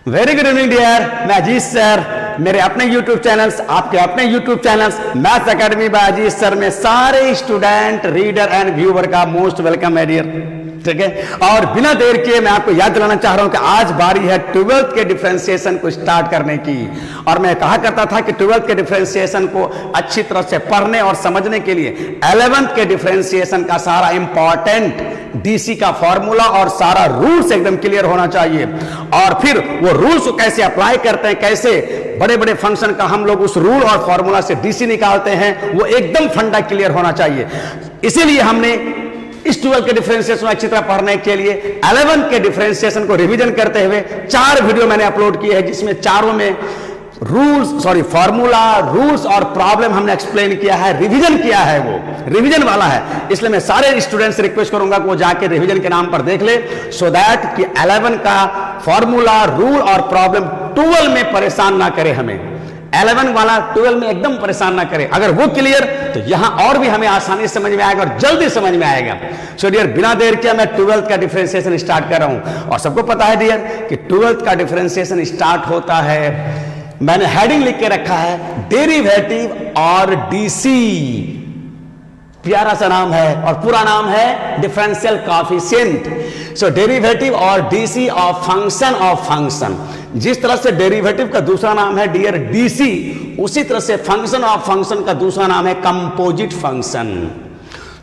Very good evening dear, मैं Ajit sir, मेरे अपने YouTube चैनल्स, आपके अपने YouTube channels maths academy by Ajit sir में सारे स्टूडेंट, रीडर एंड व्यूवर का मोस्ट वेलकम है डियर। ठीक है, और बिना देर किए मैं आपको याद दिलाना चाह रहा हूं कि आज बारी है 12th के डिफरेंशिएशन को स्टार्ट करने की। और मैं कहा करता था कि 12th के डिफरेंशिएशन को अच्छी तरह से पढ़ने और समझने के लिए 11th के डिफरेंशिएशन का सारा इंपॉर्टेंट डीसी का फॉर्मूला और सारा रूल्स एकदम क्लियर होना चाहिए, और फिर वो रूल्स को कैसे अप्लाई करते हैं, कैसे बड़े बड़े फंक्शन का हम लोग उस रूल और फॉर्मूला से डीसी निकालते हैं, वो एकदम फंडा क्लियर होना चाहिए। इसीलिए हमने इस 12 के डिफरेंशिएशन अच्छी तरह पढ़ने के लिए 11 के डिफरेंशिएशन को रिवीजन करते हुए 4 वीडियो मैंने अपलोड किए हैं, जिसमें चारों में फॉर्मूला, रूल्स और प्रॉब्लम हमने एक्सप्लेन किया है, रिवीजन किया है, वो रिवीजन वाला है। इसलिए मैं सारे स्टूडेंट से रिक्वेस्ट करूंगा कि वो जाके रिवीजन के नाम पर देख ले, सो दैट कि 11 का फॉर्मूला, रूल और प्रॉब्लम 12 में परेशान ना करे हमें, 11 वाला 12 में एकदम परेशान ना करे। अगर वो क्लियर तो यहां और भी हमें आसानी समझ में आएगा और जल्दी समझ में आएगा। सो डियर, बिना देर किया मैं 12th का डिफरेंशिएशन स्टार्ट कर रहा हूं। और सबको पता है डियर कि 12th का डिफरेंशिएशन स्टार्ट होता है, मैंने हेडिंग लिख के रखा है, डेरिवेटिव और डीसी। प्यारा सा नाम है और पूरा नाम है डिफरेंशियल कोएफिशिएंट। सो डेरिवेटिव और डीसी ऑफ फंक्शन। जिस तरह से डेरिवेटिव का दूसरा नाम है डियर डीसी, उसी तरह से फंक्शन ऑफ फंक्शन का दूसरा नाम है कंपोजिट फंक्शन।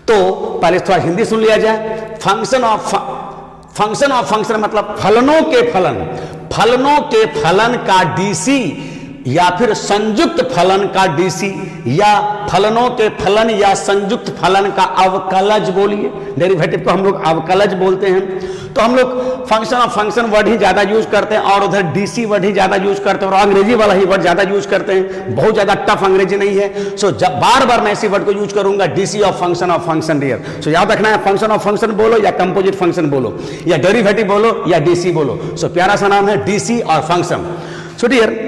तो पहले थोड़ा हिंदी सुन लिया जाए। फंक्शन ऑफ फंक्शन मतलब फलनों के फलन का डीसी, या फिर संयुक्त फलन का डीसी, या फलनों के फलन या संयुक्त फलन का अवकलज बोलिए। डेरिवेटिव को हम लोग अवकलज बोलते हैं। तो हम लोग फंक्शन ऑफ फंक्शन वर्ड ही ज्यादा यूज करते हैं, और उधर डीसी वर्ड ही ज्यादा यूज करते हैं, और अंग्रेजी वाला ही वर्ड ज्यादा यूज करते हैं। बहुत ज्यादा टफ अंग्रेजी नहीं है। सो जब बार बार मैं इसी वर्ड को यूज करूंगा, डीसी ऑफ फंक्शन डियर। सो याद रखना है, फंक्शन ऑफ फंक्शन बोलो या कंपोजिट फंक्शन बोलो, या डेरिवेटिव बोलो या डीसी बोलो। सो प्यारा सा नाम है डीसी और फंक्शन। सो डियर,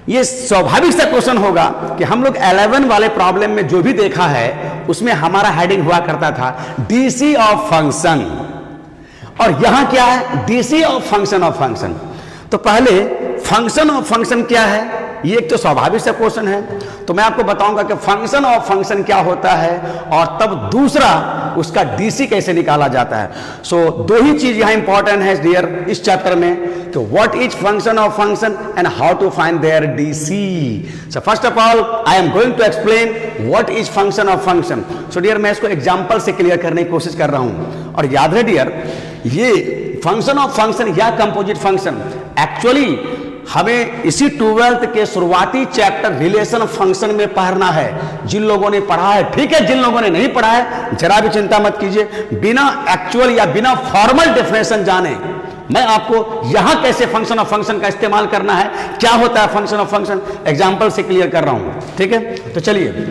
ये स्वाभाविक सा क्वेश्चन होगा कि हम लोग 11 वाले प्रॉब्लम में जो भी देखा है उसमें हमारा हेडिंग हुआ करता था डीसी ऑफ फंक्शन, और यहां क्या है, डीसी ऑफ फंक्शन। तो पहले फंक्शन ऑफ फंक्शन क्या है, ये एक तो स्वाभाविक सा क्वेश्चन है। तो मैं आपको बताऊंगा कि फंक्शन ऑफ फंक्शन क्या होता है, और तब दूसरा उसका डीसी कैसे निकाला जाता है। सो दो ही चीज यहां इंपॉर्टेंट है डियर इस चैप्टर में, कि what is function of function and how to find their DC. So first of all I am going to explain what is function of function. So dear, मैं इसको एग्जांपल से clear करने की कोशिश कर रहा हूं। और याद है डियर, ये फंक्शन ऑफ फंक्शन या कंपोजिट फंक्शन एक्चुअली हमें इसी 12th के शुरुआती चैप्टर रिलेशन फंक्शन में पढ़ना है। जिन लोगों ने पढ़ा है ठीक है, जिन लोगों ने नहीं पढ़ा है जरा भी चिंता मत कीजिए। बिना एक्चुअल या बिना फॉर्मल डेफिनेशन जाने मैं आपको यहां कैसे फंक्शन ऑफ फंक्शन का इस्तेमाल करना है, क्या होता है फंक्शन ऑफ फंक्शन, एग्जाम्पल से क्लियर कर रहा हूं। ठीक है, तो चलिए,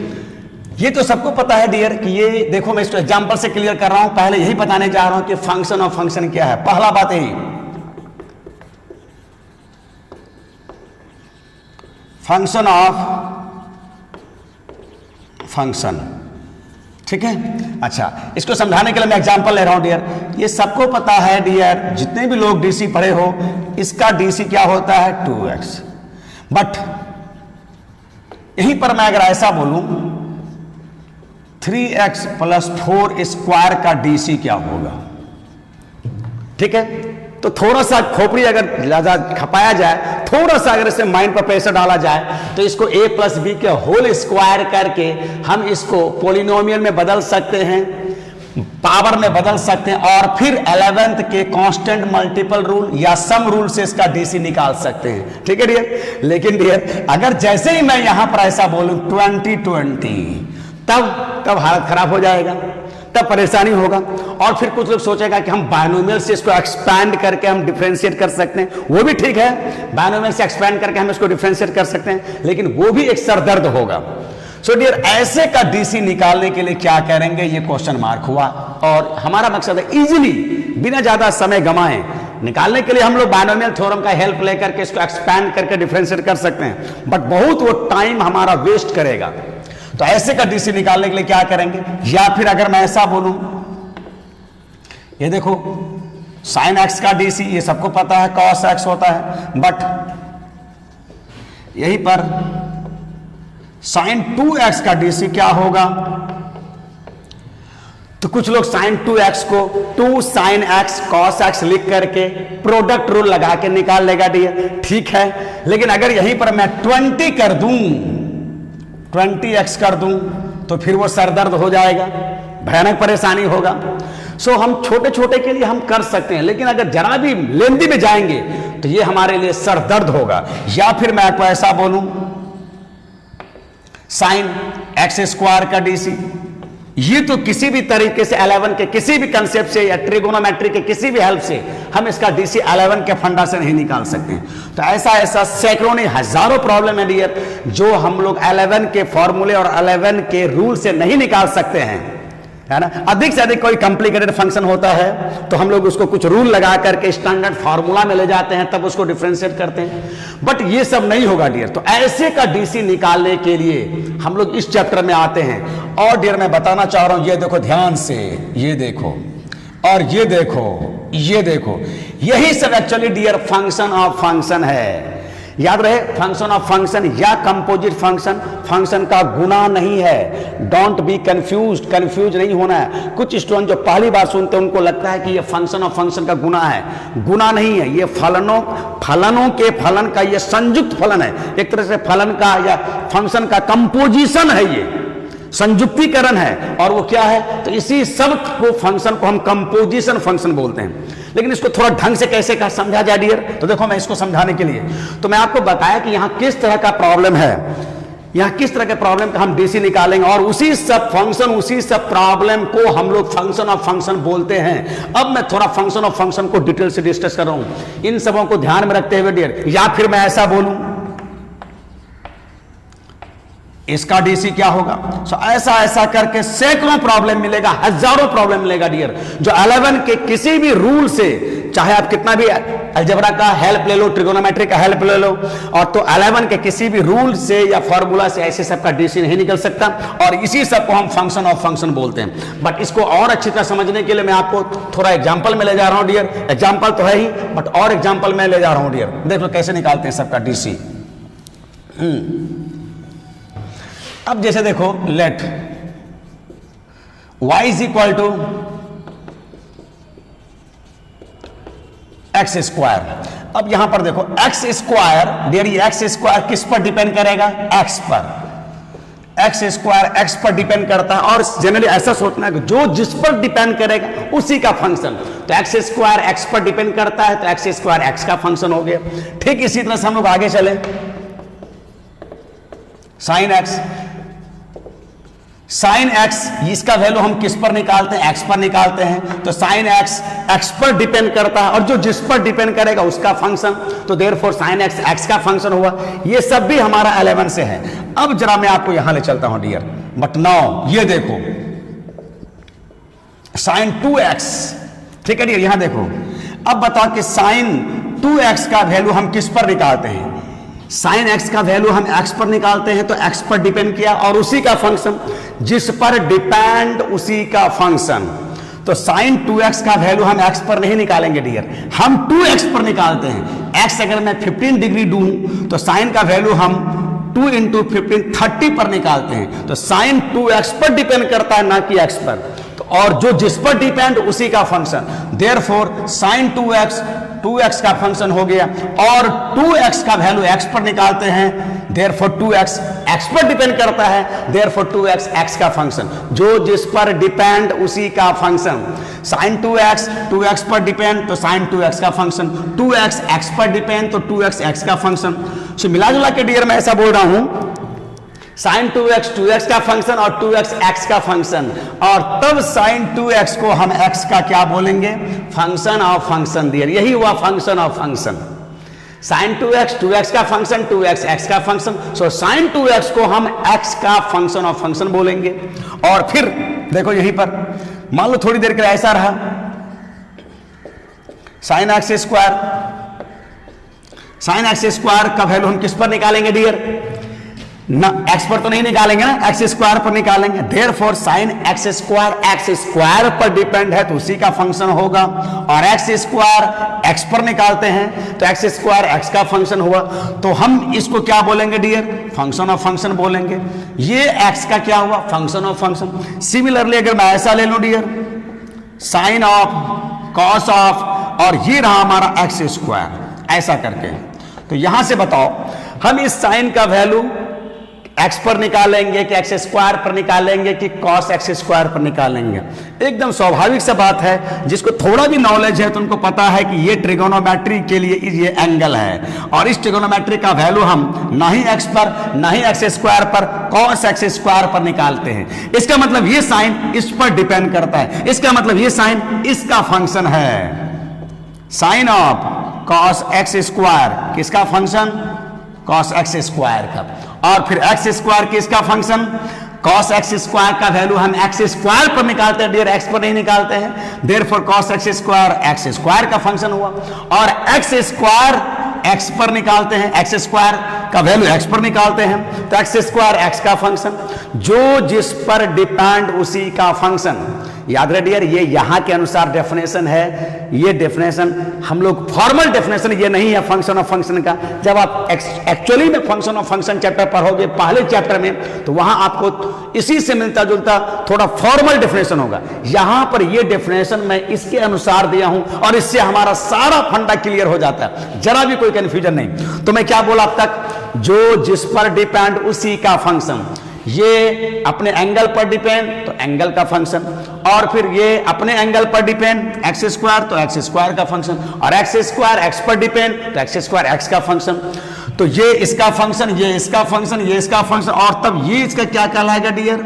ये तो सबको पता है डियर कि ये देखो, मैं इसको एग्जाम्पल से क्लियर कर रहा हूं। पहले यही बताने जा रहा हूं कि फंक्शन ऑफ फंक्शन क्या है। पहला बात यही, फंक्शन ऑफ फंक्शन। ठीक है, अच्छा, इसको समझाने के लिए मैं एग्जांपल ले रहा हूं डियर। ये सबको पता है डियर, जितने भी लोग डीसी पढ़े हो, इसका डीसी क्या होता है 2x। बट यहीं पर मैं अगर ऐसा बोलूं 3x + 4 स्क्वायर का डीसी क्या होगा। ठीक है, तो थोड़ा सा खोपड़ी अगर ज्यादा खपाया जाए, थोड़ा सा अगर इसे माइंड पर प्रेशर डाला जाए, तो इसको a + b के होल स्क्वायर करके हम इसको पोलिनोमियल में बदल सकते हैं, पावर में बदल सकते हैं, और फिर 11th के कांस्टेंट मल्टीपल रूल या सम रूल से इसका डीसी निकाल सकते हैं। ठीक है डियर, लेकिन डियर अगर जैसे ही मैं यहां पर ऐसा बोलूं 2020, तब हालत खराब हो जाएगा, तब परेशानी होगा। और फिर कुछ लोग सोचेगा कि हम बायनोमियल से इसको एक्सपैंड करके हम डिफरेंशिएट कर सकते हैं, वो भी ठीक है, बायनोमियल से एक्सपैंड करके हम इसको डिफरेंशिएट कर सकते हैं, लेकिन वो भी एक सरदर्द होगा। सो डियर, ऐसे का डीसी निकालने के लिए क्या करेंगे, ये क्वेश्चन मार्क हुआ। और हमारा मकसद है इजीली, बिना ज्यादा समय गंवाए निकालने के लिए हम लोग बायनोमियल थ्योरम का हेल्प लेकर के इसको एक्सपैंड करके डिफरेंशिएट कर सकते हैं, बट बहुत वो टाइम हमारा वेस्ट करेगा। तो ऐसे का डीसी निकालने के लिए क्या करेंगे, या फिर अगर मैं ऐसा बोलूं, ये देखो साइन एक्स का डीसी ये सबको पता है कॉस एक्स होता है, बट यहीं पर साइन 2x का डीसी क्या होगा? तो कुछ लोग साइन 2x को 2 साइन x cos x लिख करके प्रोडक्ट रूल लगा के निकाल लेगा डियर, ठीक है। लेकिन अगर यहीं पर मैं 20 कर दूं, 20x कर दूं, तो फिर वो सरदर्द हो जाएगा, भयानक परेशानी होगा। सो हम छोटे छोटे के लिए हम कर सकते हैं, लेकिन अगर जरा भी लेंदी में जाएंगे तो ये हमारे लिए सरदर्द होगा। या फिर मैं आपको ऐसा बोलूं, साइन एक्स स्क्वायर का डीसी, ये तो किसी भी तरीके से 11 के किसी भी कंसेप्ट से या ट्रिगोनोमेट्री के किसी भी हेल्प से हम इसका डीसी 11 के फंडा से नहीं निकाल सकते हैं। तो ऐसा सैकड़ों नहीं हजारों प्रॉब्लम है डियर, जो हम लोग 11 के फॉर्मूले और 11 के रूल से नहीं निकाल सकते हैं, है ना। अधिक से अधिक कोई कॉम्प्लिकेटेड फंक्शन होता है तो हम लोग उसको कुछ रूल लगा करके स्टैंडर्ड फार्मूला में ले जाते हैं, तब उसको डिफरेंशिएट करते हैं, बट ये सब नहीं होगा डियर। तो ऐसे का डीसी निकालने के लिए हम लोग इस चैप्टर में आते हैं। और डियर मैं बताना चाह रहा हूं, ये देखो ध्यान से, ये देखो और ये देखो, ये देखो, यही सब actually dear function of function है। याद रहे, फंक्शन ऑफ फंक्शन या कंपोजिट फंक्शन, फंक्शन का गुना नहीं है। डोंट बी कंफ्यूज नहीं होना है। कुछ स्टूडेंट जो पहली बार सुनते हैं उनको लगता है कि ये फंक्शन ऑफ फंक्शन का गुना है, गुना नहीं है। ये फलनों के फलन का ये संयुक्त फलन है, एक तरह से फलन का या फंक्शन का कंपोजिशन है, ये संयुक्तिकरण है। और वो क्या है, तो इसी सब को फंक्शन को हम कंपोजिशन फंक्शन बोलते हैं। लेकिन इसको थोड़ा ढंग से कैसे का समझा जाए डियर, तो देखो मैं इसको समझाने के लिए तो मैं आपको बताया कि यहां किस तरह का प्रॉब्लम है, यहां किस तरह के प्रॉब्लम का हम डीसी निकालेंगे, और उसी सब फंक्शन उसी सब प्रॉब्लम को हम लोग फंक्शन ऑफ फंक्शन बोलते हैं। अब मैं थोड़ा फंक्शन ऑफ फंक्शन को डिटेल से डिस्कस कर रहा हूं, इन सबों को ध्यान में रखते हुए डियर। या फिर मैं ऐसा बोलूं, इसका डीसी क्या होगा। सो ऐसा करके सैकड़ों प्रॉब्लम मिलेगा, हजारों प्रॉब्लम मिलेगा डियर, जो 11 के किसी भी रूल से, चाहे आप कितना भी अलजेब्रा का हेल्प ले लो, ट्रिगोनोमेट्री का हेल्प ले लो, और तो 11 के किसी भी रूल से या फॉर्मूला से ऐसे सब का डीसी नहीं निकल सकता। और इसी सब को हम फंक्शन ऑफ फंक्शन बोलते हैं। बट इसको और अच्छी तरह समझने के लिए मैं आपको थोड़ा एग्जाम्पल में ले जा रहा हूं डियर। एग्जाम्पल तो है ही, बट और एग्जाम्पल में ले जा रहा हूं डियर। देख लो कैसे निकालते हैं सबका डीसी। अब जैसे देखो, let y is equal to x square. अब यहां पर देखो x square, dear x square किस पर डिपेंड करेगा, एक्स पर। एक्स स्क्वायर एक्स पर डिपेंड करता है, और जनरली ऐसा सोचना है कि जो जिस पर डिपेंड करेगा उसी का फंक्शन। तो एक्स स्क्वायर एक्स पर डिपेंड करता है तो एक्स स्क्वायर एक्स का फंक्शन हो गया। ठीक इसी तरह से हम लोग आगे चले, साइन एक्स, साइन एक्स इसका वैल्यू हम किस पर निकालते हैं, एक्स पर निकालते हैं। तो साइन एक्स एक्स पर डिपेंड करता है, और जो जिस पर डिपेंड करेगा उसका फंक्शन, तो देयरफॉर साइन एक्स एक्स का फंक्शन हुआ। ये सब भी हमारा 11 से है। अब जरा मैं आपको यहां ले चलता हूं डियर, बट नाउ ये देखो साइन 2x, ठीक है डियर, यहां देखो। अब बताओ कि साइन 2x का वैल्यू हम किस पर निकालते हैं। साइन एक्स का वैल्यू हम एक्स पर निकालते हैं, तो एक्स पर डिपेंड किया और उसी का फंक्शन, जिस पर डिपेंड उसी का फंक्शन। तो साइन 2x का वैल्यू हम एक्स पर नहीं निकालेंगे डियर, हम 2x पर निकालते हैं। एक्स अगर मैं 15 डिग्री दूं तो साइन का वैल्यू हम 2 इंटू 15 30 पर निकालते हैं। तो साइन 2x पर डिपेंड करता है, ना कि एक्स पर। तो और जो जिस पर डिपेंड उसी का फंक्शन, देयरफॉर साइन 2x का फंक्शन हो गया, और 2x का वैल्यू x पर निकालते हैं, देयरफॉर 2x x पर डिपेंड करता है, देयरफॉर 2x x का फंक्शन। जो जिस पर डिपेंड उसी का फंक्शन। साइन 2x पर डिपेंड तो साइन 2x का फंक्शन, 2x x पर डिपेंड तो 2x x का फंक्शन। सो मिला जुला के डियर मैं ऐसा बोल रहा हूं, साइन 2x का फंक्शन और 2x x का फंक्शन, और तब साइन 2x को हम x का क्या बोलेंगे, फंक्शन ऑफ फंक्शन डियर। यही हुआ function of function. Sign 2x का फंक्शन, 2x x का फंक्शन। सो साइन 2x को हम x का फंक्शन ऑफ फंक्शन बोलेंगे। और फिर देखो यहीं पर मान लो थोड़ी देर के लिए ऐसा रहा, sine x square, sine x square का वैल्यू हम किस पर निकालेंगे डियर, ना एक्स पर तो नहीं निकालेंगे ना, एक्स स्क्वायर पर निकालेंगे। देयरफॉर साइन एक्स स्क्वायर पर डिपेंड है तो उसी का फंक्शन होगा, और एक्स स्क्वायर एक्स पर निकालते हैं तो एक्स स्क्वायर एक्स का फंक्शन हुआ। तो हम इसको क्या बोलेंगे डियर? फंक्शन ऑफ फंक्शन बोलेंगे। ये एक्स का क्या हुआ? Function of function. सिमिलरली अगर मैं ऐसा ले लूं dear, sine of cos of, और ये रहा हमारा एक्स स्क्वायर, ऐसा करके, तो यहां से बताओ हम इस साइन का वैल्यू एक्स पर निकालेंगे कि एक्स स्क्वायर पर निकालेंगे कि कॉस एक्स स्क्वायर पर निकालेंगे? एकदम स्वाभाविक सा बात है, जिसको थोड़ा भी नॉलेज है तो उनको पता है कि ये ट्रिगोनोमेट्री के लिए ये एंगल है, और इस ट्रिगोनोमेट्री का वैल्यू हम ना ही एक्स पर ना ही एक्स स्क्वायर पर, कॉस एक्स स्क्वायर पर निकालते हैं। इसका मतलब ये साइन इस पर डिपेंड करता है, इसका मतलब ये साइन इसका फंक्शन है। Sine of cos x square किसका फंक्शन? कॉस एक्स स्क्वायर का। और फिर एक्स स्क्वायर किसका फंक्शन? कॉस एक्स स्क्वायर का वैल्यू हम एक्स स्क्वायर पर निकालते हैं डियर, एक्स पर नहीं निकालते हैं। देयरफॉर कॉस एक्स स्क्वायर का फंक्शन हुआ, और एक्स स्क्वायर एक्स पर निकालते हैं, एक्स स्क्वायर का वैल्यू एक्स पर निकालते हैं तो एक्स स्क्वायर एक्स का फंक्शन। जो जिस पर डिपेंड उसी का फंक्शन। याद रहे डियर, ये यहां के अनुसार डेफिनेशन है। ये डेफिनेशन हम लोग फॉर्मल डेफिनेशन ये नहीं है फंक्शन ऑफ फंक्शन का। जब आप एक्चुअली में फंक्शन ऑफ फंक्शन चैप्टर पढ़ोगे पहले चैप्टर में, तो वहां आपको इसी से मिलता जुलता थोड़ा फॉर्मल डेफिनेशन होगा। यहां पर ये डेफिनेशन मैं इसके अनुसार दिया हूं, और इससे हमारा सारा फंडा क्लियर हो जाता है, जरा भी कोई कंफ्यूजन नहीं। तो मैं क्या बोला अब तक? जो जिस पर डिपेंड उसी का फंक्शन। ये अपने एंगल पर डिपेंड तो एंगल का फंक्शन, और फिर ये अपने एंगल पर डिपेंड एक्स स्क्वायर तो एक्स स्क्वायर का फंक्शन, और एक्स स्क्वायर एक्स पर डिपेंड तो एक्स स्क्वायर एक्स का फंक्शन। तो ये इसका फंक्शन, ये इसका फंक्शन, ये इसका फंक्शन, और तब ये इसका क्या कहलाएगा डियर?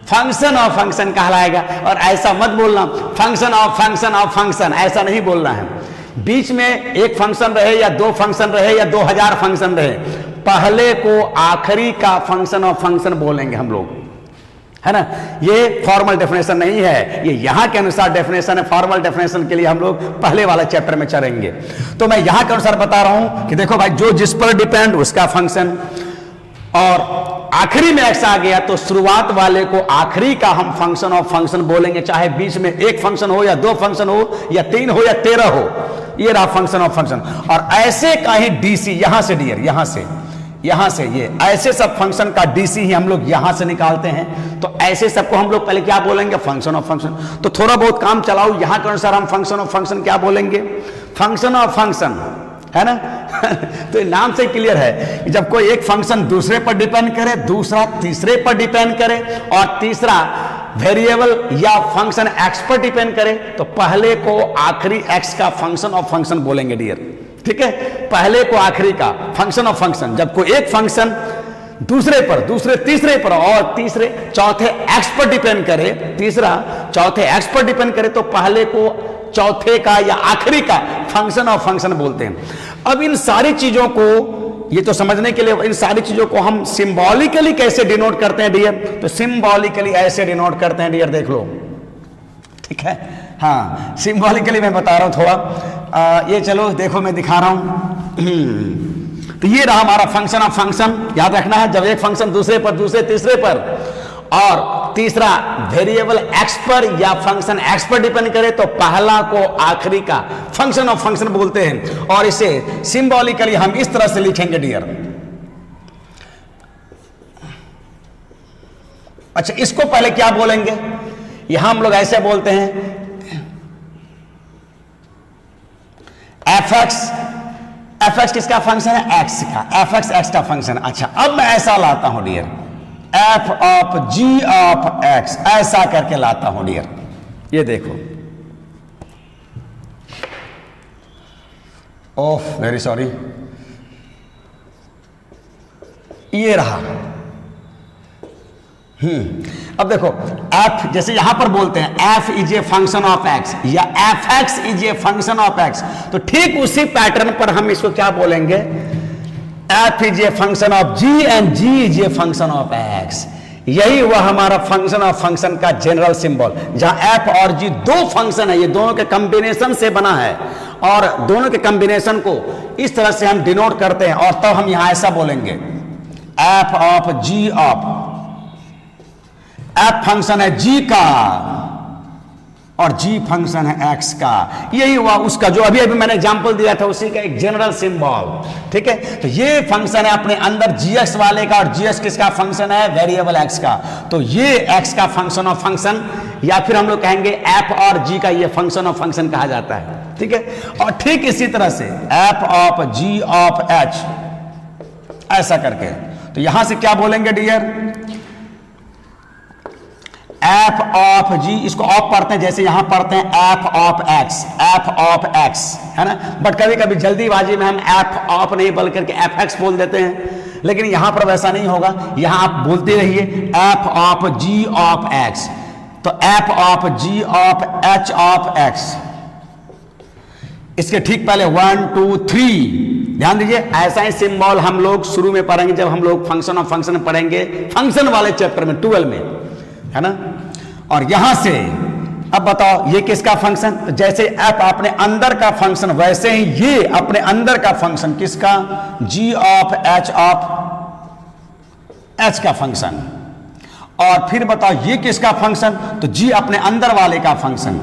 फंक्शन ऑफ फंक्शन कहलाएगा। और ऐसा मत बोलना function of function of function, ऐसा नहीं बोलना है। बीच में एक फंक्शन रहे या दो फंक्शन रहे या 2000 फंक्शन रहे, पहले को आखिरी का फंक्शन ऑफ फंक्शन बोलेंगे हम लोग, है ना। ये फॉर्मल डेफिनेशन नहीं है, ये यहां के अनुसार डेफिनेशन है। फॉर्मल डेफिनेशन के लिए हम लोग पहले वाला चैप्टर में चलेंगे। तो मैं यहां के अनुसार बता रहा हूं कि देखो भाई, जो जिस पर डिपेंड उसका फंक्शन, और आखिरी में एक्स आ गया तो शुरुआत वाले को आखिरी का हम फंक्शन ऑफ फंक्शन बोलेंगे, चाहे बीच में एक फंक्शन हो या दो फंक्शन हो या 3 हो या 13 हो। ये रहा फंक्शन ऑफ फंक्शन। और ऐसे का ही डीसी यहां से डियर, यहां से ये ऐसे सब फंक्शन का डीसी ही हम लोग यहां से निकालते हैं। तो ऐसे सबको हम लोग पहले क्या बोलेंगे? Function of function. तो थोड़ा बहुत काम चलाओ, यहां के अनुसार हम फंक्शन ऑफ फंक्शन क्या बोलेंगे? फंक्शन ऑफ फंक्शन, है ना। तो नाम से क्लियर है कि जब कोई एक फंक्शन दूसरे पर डिपेंड करे, दूसरा तीसरे पर डिपेंड करे, और तीसरा वेरिएबल या फंक्शन एक्स पर डिपेंड करे, तो पहले को आखिरी एक्स का फंक्शन ऑफ फंक्शन बोलेंगे डियर। ठीक है, पहले को आखिरी का फंक्शन ऑफ फंक्शन। जब कोई एक फंक्शन दूसरे पर, दूसरे तीसरे पर, और तीसरे चौथे एक्स पर डिपेंड करे, तीसरा चौथे एक्स पर डिपेंड करे, तो पहले को चौथे का या आखिरी का फंक्शन ऑफ फंक्शन बोलते हैं। अब इन सारी चीजों को, ये तो समझने के लिए, इन सारी चीजों को हम सिंबॉलिकली कैसे डिनोट करते हैं डियर? तो सिंबॉलिकली ऐसे डिनोट करते हैं डियर, देख लो। ठीक है, हाँ, सिंबॉलिकली मैं बता रहा हूं थोड़ा। ये चलो देखो, मैं दिखा रहा हूं। तो ये रहा हमारा फंक्शन ऑफ फंक्शन। याद रखना है, जब एक फंक्शन दूसरे पर, दूसरे तीसरे पर, और तीसरा वेरिएबल एक्स पर या फंक्शन एक्स पर डिपेंड करे, तो पहला को आखिरी का फंक्शन ऑफ फंक्शन बोलते हैं। और इसे सिंबॉलिकली हम इस तरह से लिखेंगे डियर। अच्छा, इसको पहले क्या बोलेंगे? यहां हम लोग ऐसे बोलते हैं एफ एक्स किसका फंक्शन है? एक्स का। एफ एक्स का फंक्शन। अच्छा, अब मैं ऐसा लाता हूं dear, f of ji of x, ऐसा करके लाता हूं डियर। ये देखो, ओह वेरी सॉरी, ये रहा। अब देखो, एफ जैसे यहां पर बोलते हैं f is a function of x या f x is a function of x, तो ठीक उसी पैटर्न पर हम इसको क्या बोलेंगे? F is a function of g and g is a function of x. यही हुआ हमारा फंक्शन ऑफ फंक्शन का जनरल सिंबल, जहां एफ और जी दो फंक्शन है, ये दोनों के कॉम्बिनेशन से बना है, और दोनों के कॉम्बिनेशन को इस तरह से हम डिनोट करते हैं। और तब हम यहां ऐसा बोलेंगे, F of ji of, F function है जी का और जी फंक्शन है एक्स का। यही हुआ उसका जो अभी अभी मैंने एग्जांपल दिया था उसी का एक जनरल सिंबल। ठीक है, तो ये फंक्शन है अपने अंदर जी एक्स वाले का, और जी एक्स किसका फंक्शन है? वेरिएबल एक्स का। तो ये एक्स का फंक्शन ऑफ फंक्शन, या फिर हम लोग कहेंगे एफ और जी का ये फंक्शन ऑफ फंक्शन कहा जाता है। ठीक है, और ठीक इसी तरह से f of ji of h, ऐसा करके। तो यहां से क्या बोलेंगे डियर? एफ ऑफ जी, इसको ऑफ पढ़ते हैं जैसे यहां पढ़ते हैं F of x, F of x, है ना। बट कभी कभी जल्दीबाजी में हम एफ ऑफ नहीं बोल करके एफ एक्स बोल देते हैं, लेकिन यहां पर वैसा नहीं होगा। यहां आप बोलते रहिए f of ji of x, तो f of ji of h of x. इसके ठीक पहले 1 2 3 ध्यान दीजिए। ऐसा ही सिंबल हम लोग शुरू में पढ़ेंगे जब हम लोग फंक्शन ऑफ फंक्शन पढ़ेंगे, फंक्शन वाले चैप्टर में 12 में, है ना। और यहां से अब बताओ ये किसका फंक्शन? तो जैसे एफ अपने अंदर का फंक्शन, वैसे ही ये अपने अंदर का फंक्शन किसका? जी ऑफ एच का फंक्शन। और फिर बताओ ये किसका फंक्शन? तो जी अपने अंदर वाले का फंक्शन।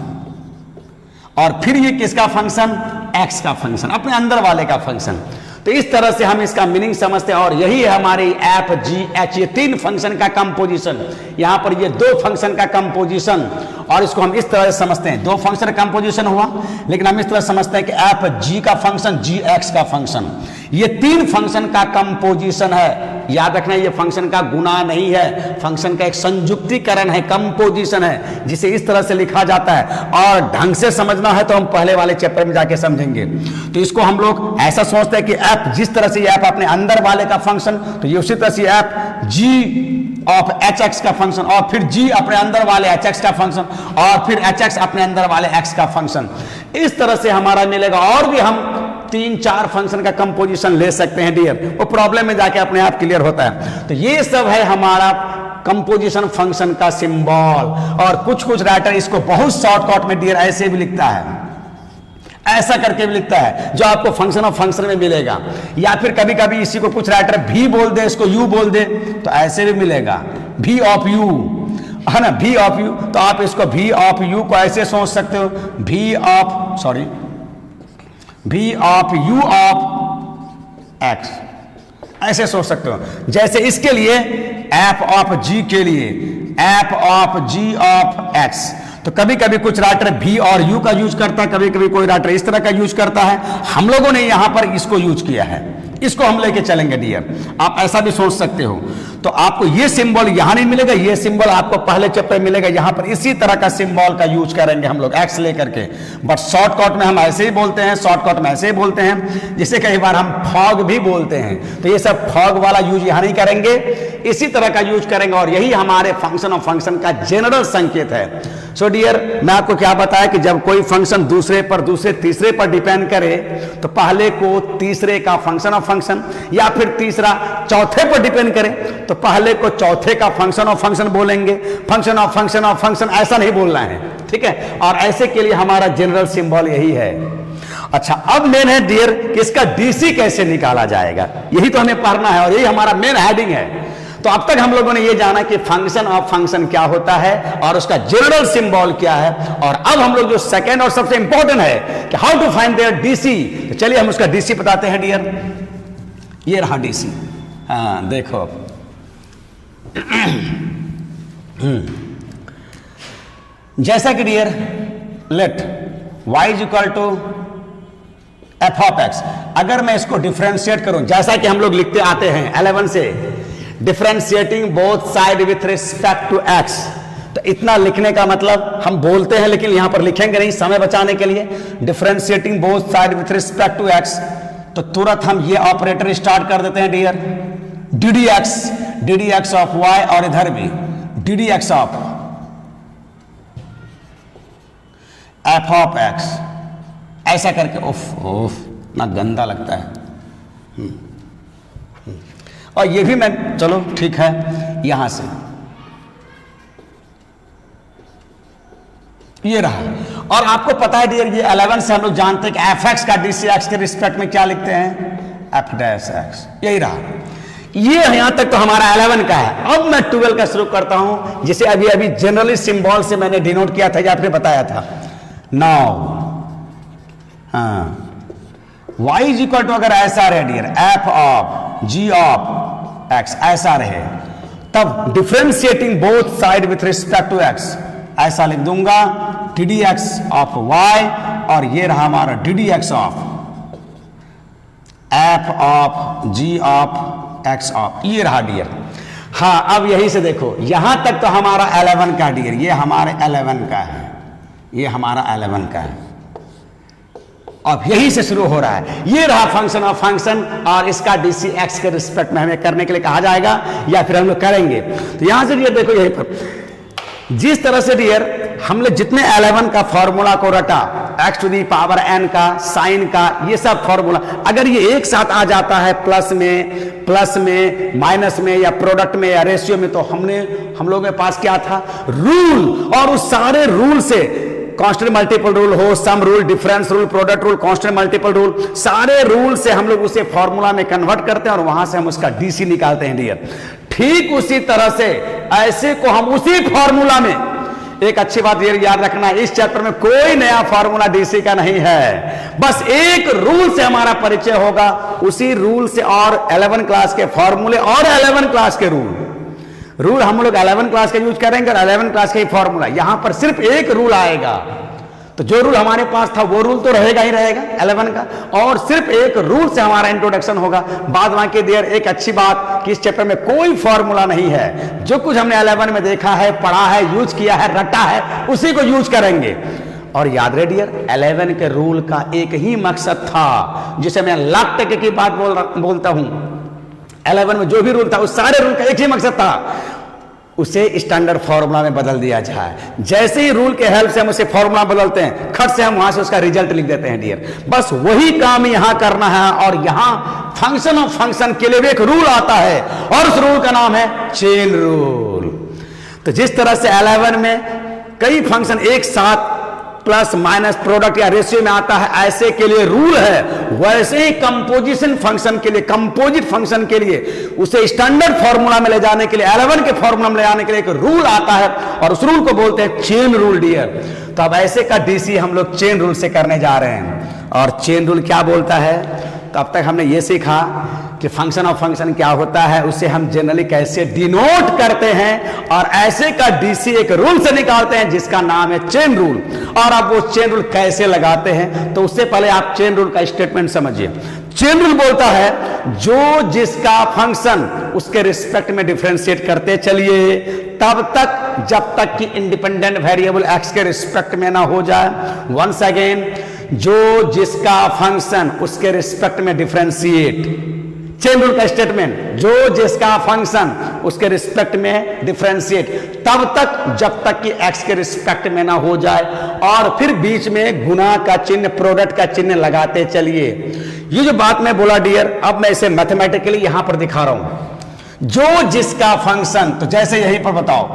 और फिर ये किसका फंक्शन? एक्स का फंक्शन, अपने अंदर वाले का फंक्शन। तो इस तरह से हम इसका मीनिंग समझते हैं। और यही है हमारी एफ जी एच, ये तीन फंक्शन का कंपोजिशन। यहां पर ये दो फंक्शन का कंपोजिशन, और इसको हम इस तरह से समझते हैं, दो फंक्शन का कंपोजिशन हुआ, लेकिन हम इस तरह समझते हैं कि एफ जी का फंक्शन, जी एक्स का फंक्शन, ये तीन फंक्शन का कंपोजिशन है। याद रखना ये फंक्शन का गुना नहीं है, फंक्शन का एक संयुक्तिकरण है, कंपोजिशन है, जिसे इस तरह से लिखा जाता है। और ढंग से समझना है तो हम पहले वाले चैप्टर में जाके समझेंगे। तो इसको हम लोग ऐसा सोचते हैं कि एफ, जिस तरह से एफ अपने अंदर वाले का फंक्शन, तो ये उसी तरह से F G of H x का फंक्शन, और फिर जी अपने अंदर वाले एच एक्स का फंक्शन, और फिर एच एक्स अपने अंदर वाले एक्स का फंक्शन। इस तरह से हमारा मिलेगा। और भी हम 3-4 फंक्शन का कंपोजिशन ले सकते हैं डियर, वो प्रॉब्लम में जाके अपने आप क्लियर होता है। तो ये सब है हमारा कंपोजिशन फंक्शन का सिंबल। और कुछ कुछ राइटर इसको बहुत शॉर्टकट में डियर ऐसे भी लिखता है, ऐसा करके भी लिखता है, जो आपको फंक्शन ऑफ फंक्शन में मिलेगा। या फिर कभी कभी इसी को कुछ राइटर भी बोल दे, इसको यू बोल दे, तो ऐसे भी मिलेगा, भी ऑफ यू, है ना, भी ऑफ यू। तो आप इसको भी ऑफ यू को ऐसे सोच सकते हो, भी ऑफ यू ऑफ एक्स, ऐसे सोच सकते हो। जैसे इसके लिए एफ ऑफ जी के लिए f of ji of x, तो कभी कभी कुछ राइटर भी और यू का यूज करता है, कभी कभी कोई राइटर इस तरह का यूज करता है। हम लोगों ने यहां पर इसको यूज किया है, इसको हम लेके चलेंगे डियर। आप ऐसा भी सोच सकते हो। तो आपको ये सिंबल यहां नहीं मिलेगा, ये सिंबल आपको पहले चैप्टर में मिलेगा। यहां पर इसी तरह का सिंबल का यूज करेंगे हम लोग एक्स लेकर के। बट शॉर्टकट में हम ऐसे ही बोलते हैं, शॉर्टकट में ऐसे ही बोलते हैं, जिसे कई बार हम फॉग भी बोलते हैं। तो ये सब फॉग वाला यूज यहां नहीं करेंगे, इसी तरह का यूज करेंगे। और यही हमारे फंक्शन ऑफ फंक्शन का जनरल संकेत है। सो डियर, मैं आपको क्या बताया कि जब कोई फंक्शन दूसरे पर, दूसरे तीसरे पर डिपेंड करे, तो पहले को तीसरे का फंक्शन ऑफ फंक्शन, या फिर तीसरा चौथे पर डिपेंड करे, तो पहले को चौथे का फंक्शन ऑफ फंक्शन बोलेंगे। Function of function of function ऐसा नहीं बोलना है, ठीक है। और ऐसे के लिए हमारा जनरल सिंबल यही है। अच्छा, अब मेन है डियर कि इसका डीसी कैसे निकाला जाएगा, यही तो हमें पढ़ना है, और यही हमारा मेन हेडिंग है। तो अब तक हम लोगों ने ये जाना कि फंक्शन ऑफ फंक्शन क्या होता है और उसका जनरल सिंबल क्या है। और अब हम लोग जो सेकेंड और सबसे इंपॉर्टेंट है कि how to find their DC, तो चलिए हम उसका डीसी बताते हैं डियर। ये रहा डीसी, हाँ देखो। जैसा कि dear let y is equal to f of x, अगर मैं इसको डिफरेंशिएट करूं, जैसा कि हम लोग लिखते आते हैं 11 से, differentiating both side with respect to x. तो इतना लिखने का मतलब हम बोलते हैं, लेकिन यहां पर लिखेंगे नहीं समय बचाने के लिए। Differentiating both side with respect to x, तो तुरंत हम ये ऑपरेटर स्टार्ट कर देते हैं dear, d d x of y, और इधर भी d d x of f of x, ऐसा करके। उफ उफ ना गंदा लगता है। और ये भी मैं, चलो ठीक है, यहां से ये रहा। और आपको पता है डियर, ये 11 से हम लोग जानते हैं कि एफ एक्स का डीसी एक्स के रिस्पेक्ट में क्या लिखते हैं, एफ डैश एक्स। यही रहा ये यहां तक तो हमारा 11 का है। अब मैं 12 का शुरू करता हूं, जिसे अभी अभी जनरली सिंबल से मैंने डिनोट किया था या आपने बताया था। Now y is equal to, अगर ऐसा रहे dear, f of g of x ऐसा रहे, तब differentiating both side with respect to x ऐसा लिख दूंगा ddx ऑफ y, और ये रहा हमारा ddx of f of g of x of, ये रहा डियर। हाँ, अब यही से देखो, यहां तक तो हमारा 11 का डियर, ये हमारे 11 का है, ये हमारा 11 का है। अब यही से शुरू हो रहा है, ये रहा फंक्शन ऑफ फंक्शन, और इसका डीसी एक्स के रिस्पेक्ट में हमें करने के लिए कहा जाएगा, या फिर हम लोग करेंगे। तो यहां से डियर देखो, यही पर जिस तरह से डियर हमने जितने 11 का फॉर्मूला को रटा, x to the power n का, साइन का, ये सब फॉर्मूला अगर ये एक साथ आ जाता है प्लस में माइनस में या प्रोडक्ट में या रेशियो में, तो हम लोगों के पास क्या था, रूल, और उस सारे रूल से कांस्टेंट मल्टीपल रूल हो, sum rule, difference rule, product rule, constant multiple rule, सारे रूल से हम लोग उसे फॉर्मूला में कन्वर्ट करते हैं और वहां से हम उसका डीसी निकालते हैं डियर। ठीक उसी तरह से ऐसे को हम उसी फॉर्मूला में, एक अच्छी बात ये याद रखना, इस चैप्टर में कोई नया फॉर्मूला डीसी का नहीं है, बस एक रूल से हमारा परिचय होगा, उसी रूल से, और 11 क्लास के फॉर्मूले और 11 क्लास के रूल हम लोग 11 क्लास का यूज करेंगे, और 11 क्लास का ही फॉर्मूला। यहां पर सिर्फ एक रूल आएगा, तो जो रूल हमारे पास था वो रूल तो रहेगा ही रहेगा 11 का, और सिर्फ एक रूल से हमारा इंट्रोडक्शन होगा। बाद बाकी देर एक अच्छी बात कि इस चैप्टर में कोई फॉर्मूला नहीं है, जो कुछ हमने 11 में देखा है, पढ़ा है, यूज किया है, रटा है, उसी को यूज करेंगे। और याद रहे डियर, 11 के रूल का एक ही मकसद था, जिसे मैं लाख टके की बात बोलता हूं। 11 में जो भी रूल था, उस सारे रूल का एक ही मकसद था, उसे स्टैंडर्ड फॉर्मूला में बदल दिया जाए। जैसे ही रूल के हेल्प से हम उसे फॉर्मूला बदलते हैं, खट से हम वहां से उसका रिजल्ट लिख देते हैं डियर। बस वही काम यहां करना है, और यहां फंक्शन ऑफ फंक्शन के लिए भी एक रूल आता है, और उस रूल का नाम है चेन रूल। तो जिस तरह से 11 में कई फंक्शन एक साथ प्लस माइनस प्रोडक्ट या रेशियो में आता है, ऐसे के लिए रूल है, वैसे ही कंपोजिशन फंक्शन के लिए, कंपोजिट फंक्शन के लिए उसे स्टैंडर्ड फॉर्मूला में ले जाने के लिए, 11 के फॉर्मूला में ले जाने के लिए एक रूल आता है, और उस रूल को बोलते हैं चेन रूल डियर। तो अब ऐसे का डीसी हम लोग चेन रूल से करने जा रहे हैं। और चेन रूल क्या बोलता है, तो अब तक हमने ये सीखा कि फंक्शन ऑफ फंक्शन क्या होता है, उसे हम जनरली कैसे डिनोट करते हैं, और ऐसे का डीसी एक रूल से निकालते हैं जिसका नाम है चेन रूल। और अब वो चेन रूल कैसे लगाते हैं, तो उससे पहले आप चेन रूल का स्टेटमेंट समझिए। चेन रूल बोलता है, जो जिसका फंक्शन उसके रिस्पेक्ट में डिफरेंशिएट करते चलिए तब तक जब तक कि इंडिपेंडेंट वेरिएबल एक्स के रिस्पेक्ट में ना हो जाए। वंस अगेन, जो जिसका फंक्शन उसके रिस्पेक्ट में डिफरेंशिएट, चेन रूल का स्टेटमेंट, जो जिसका फंक्शन उसके रिस्पेक्ट में डिफरेंशिएट तब तक जब तक कि एक्स के रिस्पेक्ट में ना हो जाए, और फिर बीच में गुना का चिन्ह, प्रोडक्ट का चिन्ह लगाते चलिए। ये जो बात मैं बोला डियर, अब मैं इसे मैथमेटिकली यहां पर दिखा रहा हूं। जो जिसका फंक्शन, तो जैसे यहीं पर बताओ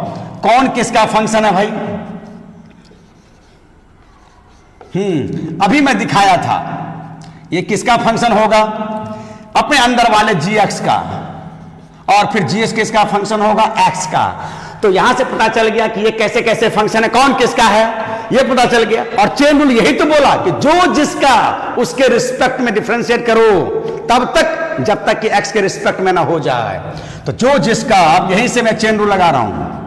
कौन किसका फंक्शन है भाई। अभी मैं दिखाया था, ये किसका फंक्शन होगा, अपने अंदर वाले gx का, और फिर gx किसका फंक्शन होगा, x का। तो यहां से पता चल गया कि ये कैसे कैसे फंक्शन है, कौन किसका है, ये पता चल गया। और चेन रूल यही तो बोला कि जो जिसका उसके रिस्पेक्ट में डिफरेंशिएट करो तब तक जब तक कि x के रिस्पेक्ट में ना हो जाए। तो जो जिसका, अब यहीं से मैं चेन रूल लगा रहा हूं।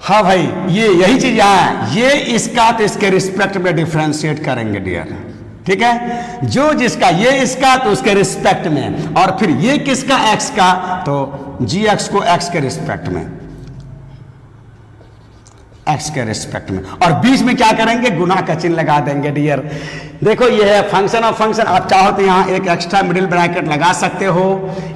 हाँ भाई, ये यही चीज यहां, ये इसका तो इसके रिस्पेक्ट में डिफरेंशिएट करेंगे डियर, ठीक है। जो जिसका, ये इसका तो उसके रिस्पेक्ट में, और फिर ये किसका, एक्स का, तो जी एक्स को एक्स के रिस्पेक्ट में, एक्स के रिस्पेक्ट में, और बीच में क्या करेंगे, गुना का चिन्ह लगा देंगे डियर। देखो ये है फंक्शन ऑफ फंक्शन। आप चाहो तो यहां एक एक्स्ट्रा मिडिल ब्रैकेट लगा सकते हो।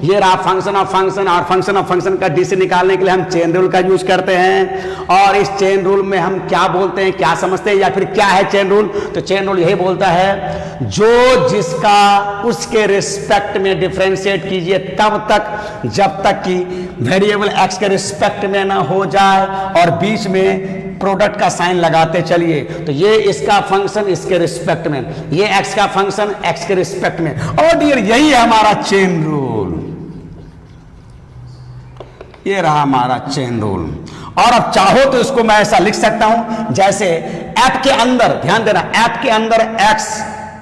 ये रहा फंक्शन ऑफ फंक्शन, और फंक्शन ऑफ फंक्शन का डीसी निकालने के लिए हम चेन रूल का यूज करते हैं। और इस चेन रूल में हम क्या बोलते हैं, क्या समझते हैं, या फिर क्या है चेन रूल, तो चेन रूल यही बोलता है, जो जिसका उसके रिस्पेक्ट में डिफरेंशिएट कीजिए तब तक जब तक कि वेरिएबल एक्स के रिस्पेक्ट में ना हो जाए, और बीच में प्रोडक्ट का साइन लगाते चलिए। तो ये इसका फंक्शन इसके रिस्पेक्ट में, ये एक्स का फंक्शन एक्स के रिस्पेक्ट में। और डियर यही है हमारा चेन रूल, ये रहा हमारा चेन रूल। और अब चाहो तो इसको मैं ऐसा लिख सकता हूं जैसे एफ के अंदर, ध्यान देना, एफ के अंदर एक्स,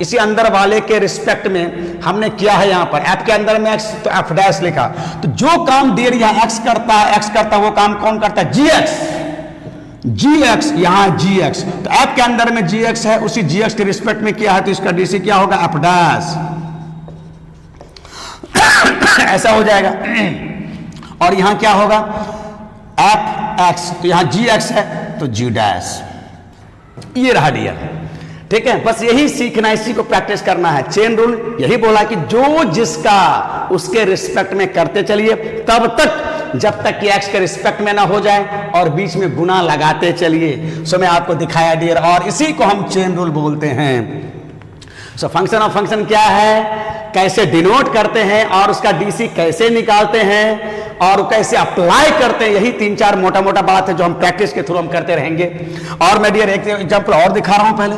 इसी अंदर वाले के रिस्पेक्ट में हमने किया है यहां पर एफ के अंदर में एक्स, तो एफ डैश लिखा। तो जो काम डियर यहां एक्स करता है, एक्स करता है, वो काम कौन करता है? जी एक्स, जी एक्स, यहां जी एक्स। तो एफ के अंदर में जी एक्स है, उसी जी एक्स के रिस्पेक्ट में किया है, तो इसका डीसी क्या होगा? एफ डैश, ऐसा हो जाएगा। और यहां क्या होगा? एफ एक्स, तो यहां जी एक्स है तो जी डैश, ये रहा डियर। ठीक है, बस यही सीखना, इसी को प्रैक्टिस करना है। चेन रूल यही बोला कि जो जिसका उसके रिस्पेक्ट में करते चलिए, तब तक जब तक कि एक्स के रिस्पेक्ट में ना हो जाए, और बीच में गुना लगाते चलिए। सो मैं आपको दिखाया डियर, और इसी को हम चेन रूल बोलते हैं। सो फंक्शन ऑफ फंक्शन क्या है, कैसे डिनोट करते हैं, और उसका डीसी कैसे निकालते हैं, और कैसे अप्लाई करते हैं, यही 3-4 मोटा मोटा बात है जो हम प्रैक्टिस के थ्रू हम करते रहेंगे। और मैं डियर एक एग्जांपल और दिखा रहा हूं पहले,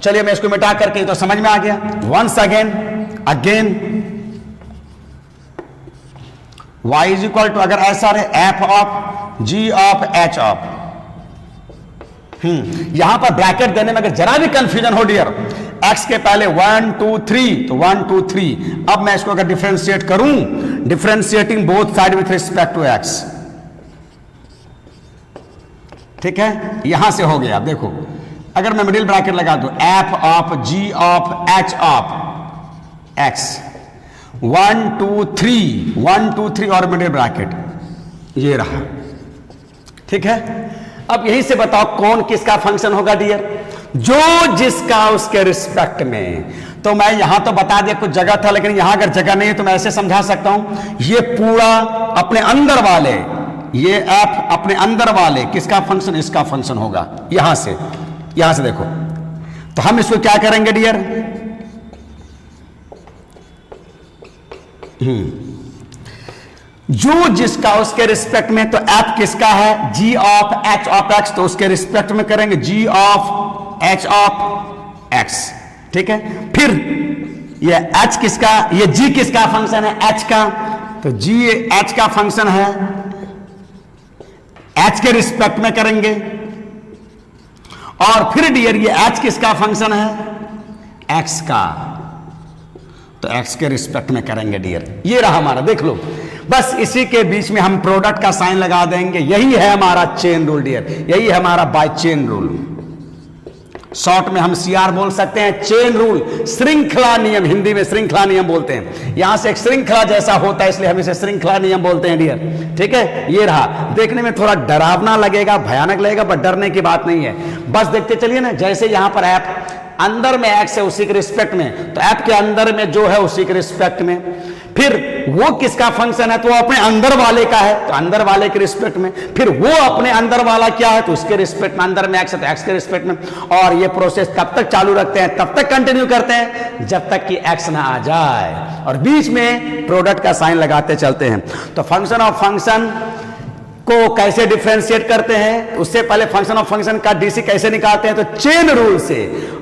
चलिए मैं इसको मिटा करके, तो समझ में आ गया। Once again, y is equal to, अगर ऐसा रहे, f of ji of h of, यहां पर ब्रैकेट देने में अगर जरा भी कंफ्यूजन हो डियर, x के पहले 1 2 3, तो 1 2 3। अब मैं इसको अगर डिफरेंशिएट करूं, differentiating both side with respect to x, ठीक है, यहां से हो गया। देखो अगर मैं मिडिल ब्रैकेट लगा दूं, f of ji of h of x, 1 2 3, 1 2 3 और मिडिल ब्रैकेट, ये रहा। ठीक है, अब यही से बताओ कौन किसका फंक्शन होगा डियर? जो जिसका उसके रिस्पेक्ट में। तो मैं यहां तो बता दिया, कुछ जगह था, लेकिन यहां अगर जगह नहीं है तो मैं ऐसे समझा सकता हूं, ये पूरा अपने अंदर वाले, ये एफ अपने अंदर वाले किसका फंक्शन? इसका फंक्शन होगा। यहां से देखो, तो हम इसको क्या करेंगे डियर? जो जिसका उसके रिस्पेक्ट में, तो एफ किसका है? जी ऑफ एच ऑफ एक्स, तो उसके रिस्पेक्ट में करेंगे जी ऑफ एच ऑफ एक्स। ठीक है, फिर ये एच किसका, ये जी किसका फंक्शन है? एच का, तो जी एच का फंक्शन है, एच के रिस्पेक्ट में करेंगे। और फिर डियर ये एच किसका फंक्शन है? एक्स का, तो एक्स के रिस्पेक्ट में करेंगे डियर। ये रहा हमारा, देख लो, बस इसी के बीच में हम प्रोडक्ट का साइन लगा देंगे। यही है हमारा चेन रूल डियर, यही है हमारा बाय चेन रूल। शॉर्ट में हम सीआर बोल सकते हैं, चेन रूल, श्रृंखला नियम, हिंदी में श्रृंखला नियम बोलते हैं। यहां से एक श्रृंखला जैसा होता है, इसलिए हम इसे श्रृंखला नियम बोलते हैं डियर। ठीक है, ये रहा। देखने में थोड़ा डरावना लगेगा, भयानक लगेगा, पर डरने की बात नहीं है। बस देखते चलिए ना, जैसे यहां पर ऐप अंदर में एक्स है उसी के रिस्पेक्ट में, तो ऐप के अंदर में जो है उसी के रिस्पेक्ट में, फिर वो किसका फंक्शन है? तो वो अपने अंदर वाले का है, तो अंदर वाले के रिस्पेक्ट में, फिर वो अपने अंदर वाला क्या है? तो उसके रिस्पेक्ट में, अंदर में एक्स है तो एक्स के रिस्पेक्ट में। और ये प्रोसेस तब तक चालू रखते हैं, तब तक कंटिन्यू करते हैं जब तक कि एक्स ना आ जाए, और बीच में प्रोडक्ट का साइन लगाते चलते हैं। तो फंक्शन ऑफ फंक्शन को कैसे डिफरेंशिएट करते हैं? उससे पहले फंक्शन ऑफ फंक्शन का डीसी कैसे निकालते हैं? तो चेन रूल से।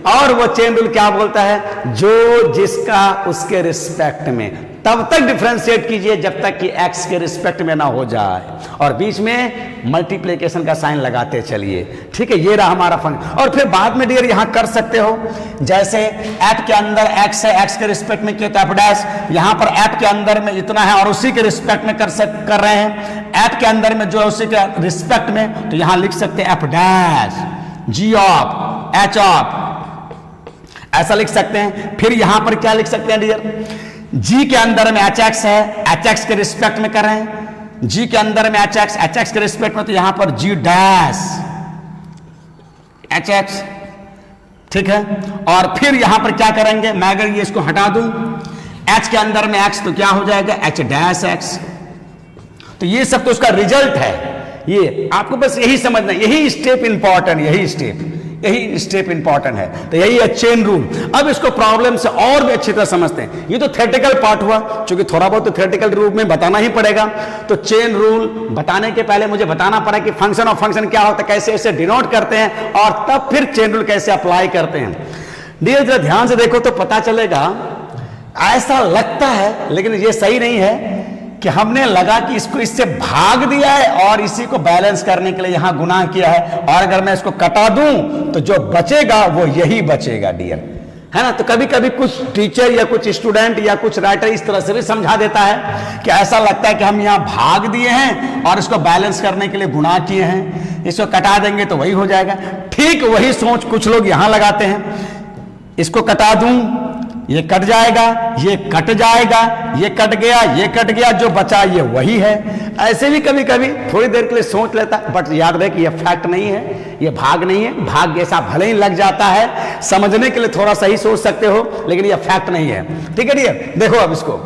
और वो चेन रूल क्या बोलता है? जो जिसका उसके रिस्पेक्ट में, तब तक डिफरेंशिएट कीजिए जब तक कि एक्स के रिस्पेक्ट में ना हो जाए, और बीच में मल्टीप्लिकेशन का साइन लगाते चलिए। ठीक है, ये रहा हमारा फंक्शन। और फिर बाद में डियर यहां कर सकते हो, जैसे एफ के अंदर एक्स है, एक्स के रिस्पेक्ट में किया तो एफ डैश, यहां पर एफ के अंदर में इतना है और उसी के रिस्पेक्ट में कर रहे हैं, एफ के अंदर में जो है उसी के रिस्पेक्ट में, तो यहां लिख सकते हैं f dash g of h of, ऐसा लिख सकते हैं। फिर यहां पर क्या लिख सकते हैं डियर? जी के अंदर में एच एक्स है, एच एक्स के रिस्पेक्ट में कर रहे हैं, जी के अंदर में एच एक्स के रिस्पेक्ट में, तो यहां पर जी डैश एच एक्स। ठीक है, और फिर यहां पर क्या करेंगे? मैं अगर ये इसको हटा दूं, एच के अंदर में एक्स, तो क्या हो जाएगा? H dash x. तो ये सब तो उसका रिजल्ट है, ये आपको बस यही समझना, यही स्टेप इंपॉर्टेंट, यही स्टेप, यही स्टेप इंपॉर्टेंट है। तो यही है चेन रूल। अब इसको प्रॉब्लम से और भी अच्छी तरह समझते हैं। ये तो थ्योरेटिकल पार्ट हुआ, क्योंकि थोड़ा बहुत तो थ्योरेटिकल रूप में बताना ही पड़ेगा। तो चेन रूल बताने के पहले मुझे बताना पड़ा कि फंक्शन ऑफ फंक्शन क्या होता है, कैसे इसे डिनोट करते हैं, और तब फिर चेन रूल कैसे अप्लाई करते हैं। डियर जरा ध्यान से देखो तो पता चलेगा। ऐसा लगता है लेकिन ये सही नहीं है कि हमने लगा कि इसको इससे भाग दिया है और इसी को बैलेंस करने के लिए यहां गुना किया है, और अगर मैं इसको कटा दूं तो जो बचेगा वो यही बचेगा डियर, है ना। तो कभी कभी कुछ टीचर या कुछ स्टूडेंट या कुछ राइटर इस तरह से भी समझा देता है कि ऐसा लगता है कि हम यहां भाग दिए हैं और इसको बैलेंस करने के लिए गुना किए हैं, इसको कटा देंगे तो वही हो जाएगा। ठीक वही सोच कुछ लोग यहां लगाते हैं, इसको कटा दूं ये कट जाएगा, ये कट जाएगा, ये कट गया, ये कट गया, जो बचा ये वही है। ऐसे भी कभी कभी थोड़ी देर के लिए सोच लेता, बट याद रहे कि ये फैक्ट नहीं है, ये भाग नहीं है। भाग जैसा भले ही लग जाता है, समझने के लिए थोड़ा सही सोच सकते हो, लेकिन ये फैक्ट नहीं है। ठीक है डियर, देखो अब इसको,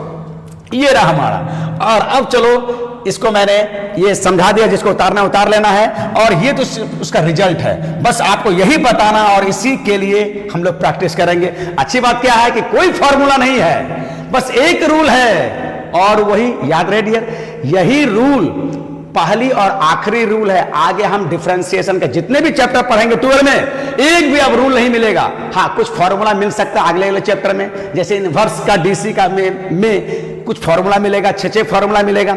ये रहा हमारा। और अब चलो इसको मैंने ये समझा दिया, जिसको उतारना उतार लेना है, और ये तो उसका रिजल्ट है। बस आपको यही बताना, और इसी के लिए हम लोग प्रैक्टिस करेंगे। अच्छी बात क्या है कि कोई फॉर्मूला नहीं है, बस एक रूल है, और वही याद रहे डियर, यही रूल पहली और आखिरी रूल है। आगे हम डिफरेंशिएशन के जितने भी चैप्टर पढ़ेंगे 12 में, एक भी अब रूल नहीं मिलेगा। हाँ, कुछ फॉर्मूला मिल सकता है अगले चैप्टर में, जैसे इनवर्स का डीसी का में कुछ फॉर्मूला मिलेगा, 6 फॉर्मूला मिलेगा।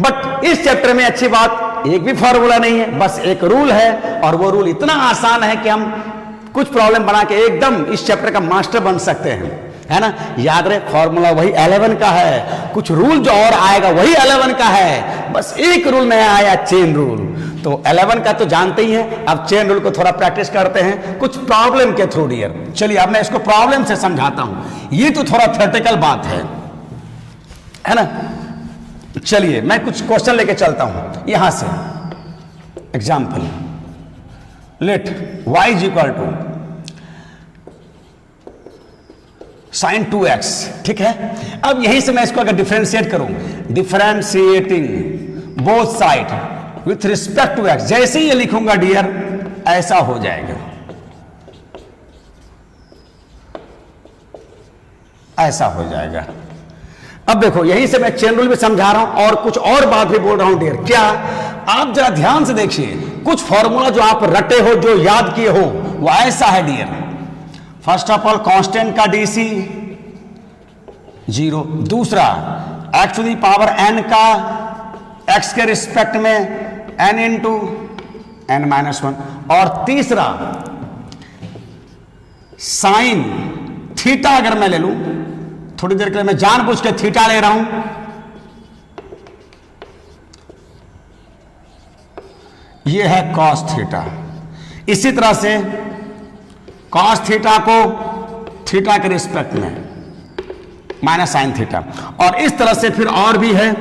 बट इस चैप्टर में अच्छी बात, एक भी फॉर्मूला नहीं है, बस एक रूल है, और वो रूल इतना आसान है कि हम कुछ प्रॉब्लम बना के एकदम इस चैप्टर का मास्टर बन सकते हैं, है ना। याद रहे फॉर्मूला वही 11 का है, कुछ रूल जो और आएगा वही 11 का है, बस एक रूल नया आया, चेन रूल। तो 11 का तो जानते ही हैं, अब चेन रूल को थोड़ा प्रैक्टिस करते हैं कुछ प्रॉब्लम के थ्रू डियर। चलिए अब मैं इसको प्रॉब्लम से समझाता हूं, ये तो थोड़ा थ्योरेटिकल बात है ना। चलिए मैं कुछ क्वेश्चन लेके चलता हूं यहां से। Example, let y is equal to sin 2x, ठीक है। अब यहीं से मैं इसको अगर डिफरेंशिएट करूं, differentiating both side with respect to x, जैसे ही ये लिखूंगा डियर ऐसा हो जाएगा, ऐसा हो जाएगा। अब देखो यहीं से मैं चेन रूल भी समझा रहा हूं और कुछ और बात भी बोल रहा हूं डियर। क्या आप जरा ध्यान से देखिए, कुछ फॉर्मूला जो आप रटे हो, जो याद किए हो, वो ऐसा है dear. First of all constant का डीसी 0, दूसरा x to the power n का x के रिस्पेक्ट में n इंटू n-1, और तीसरा साइन थीटा अगर मैं ले लूं, थोड़ी देर के लिए मैं जानबूझ के थीटा ले रहा हूं, यह है कॉस थीटा। इसी तरह से कॉस थीटा को थीटा के रिस्पेक्ट में माइनस साइन थीटा, और इस तरह से फिर और भी है।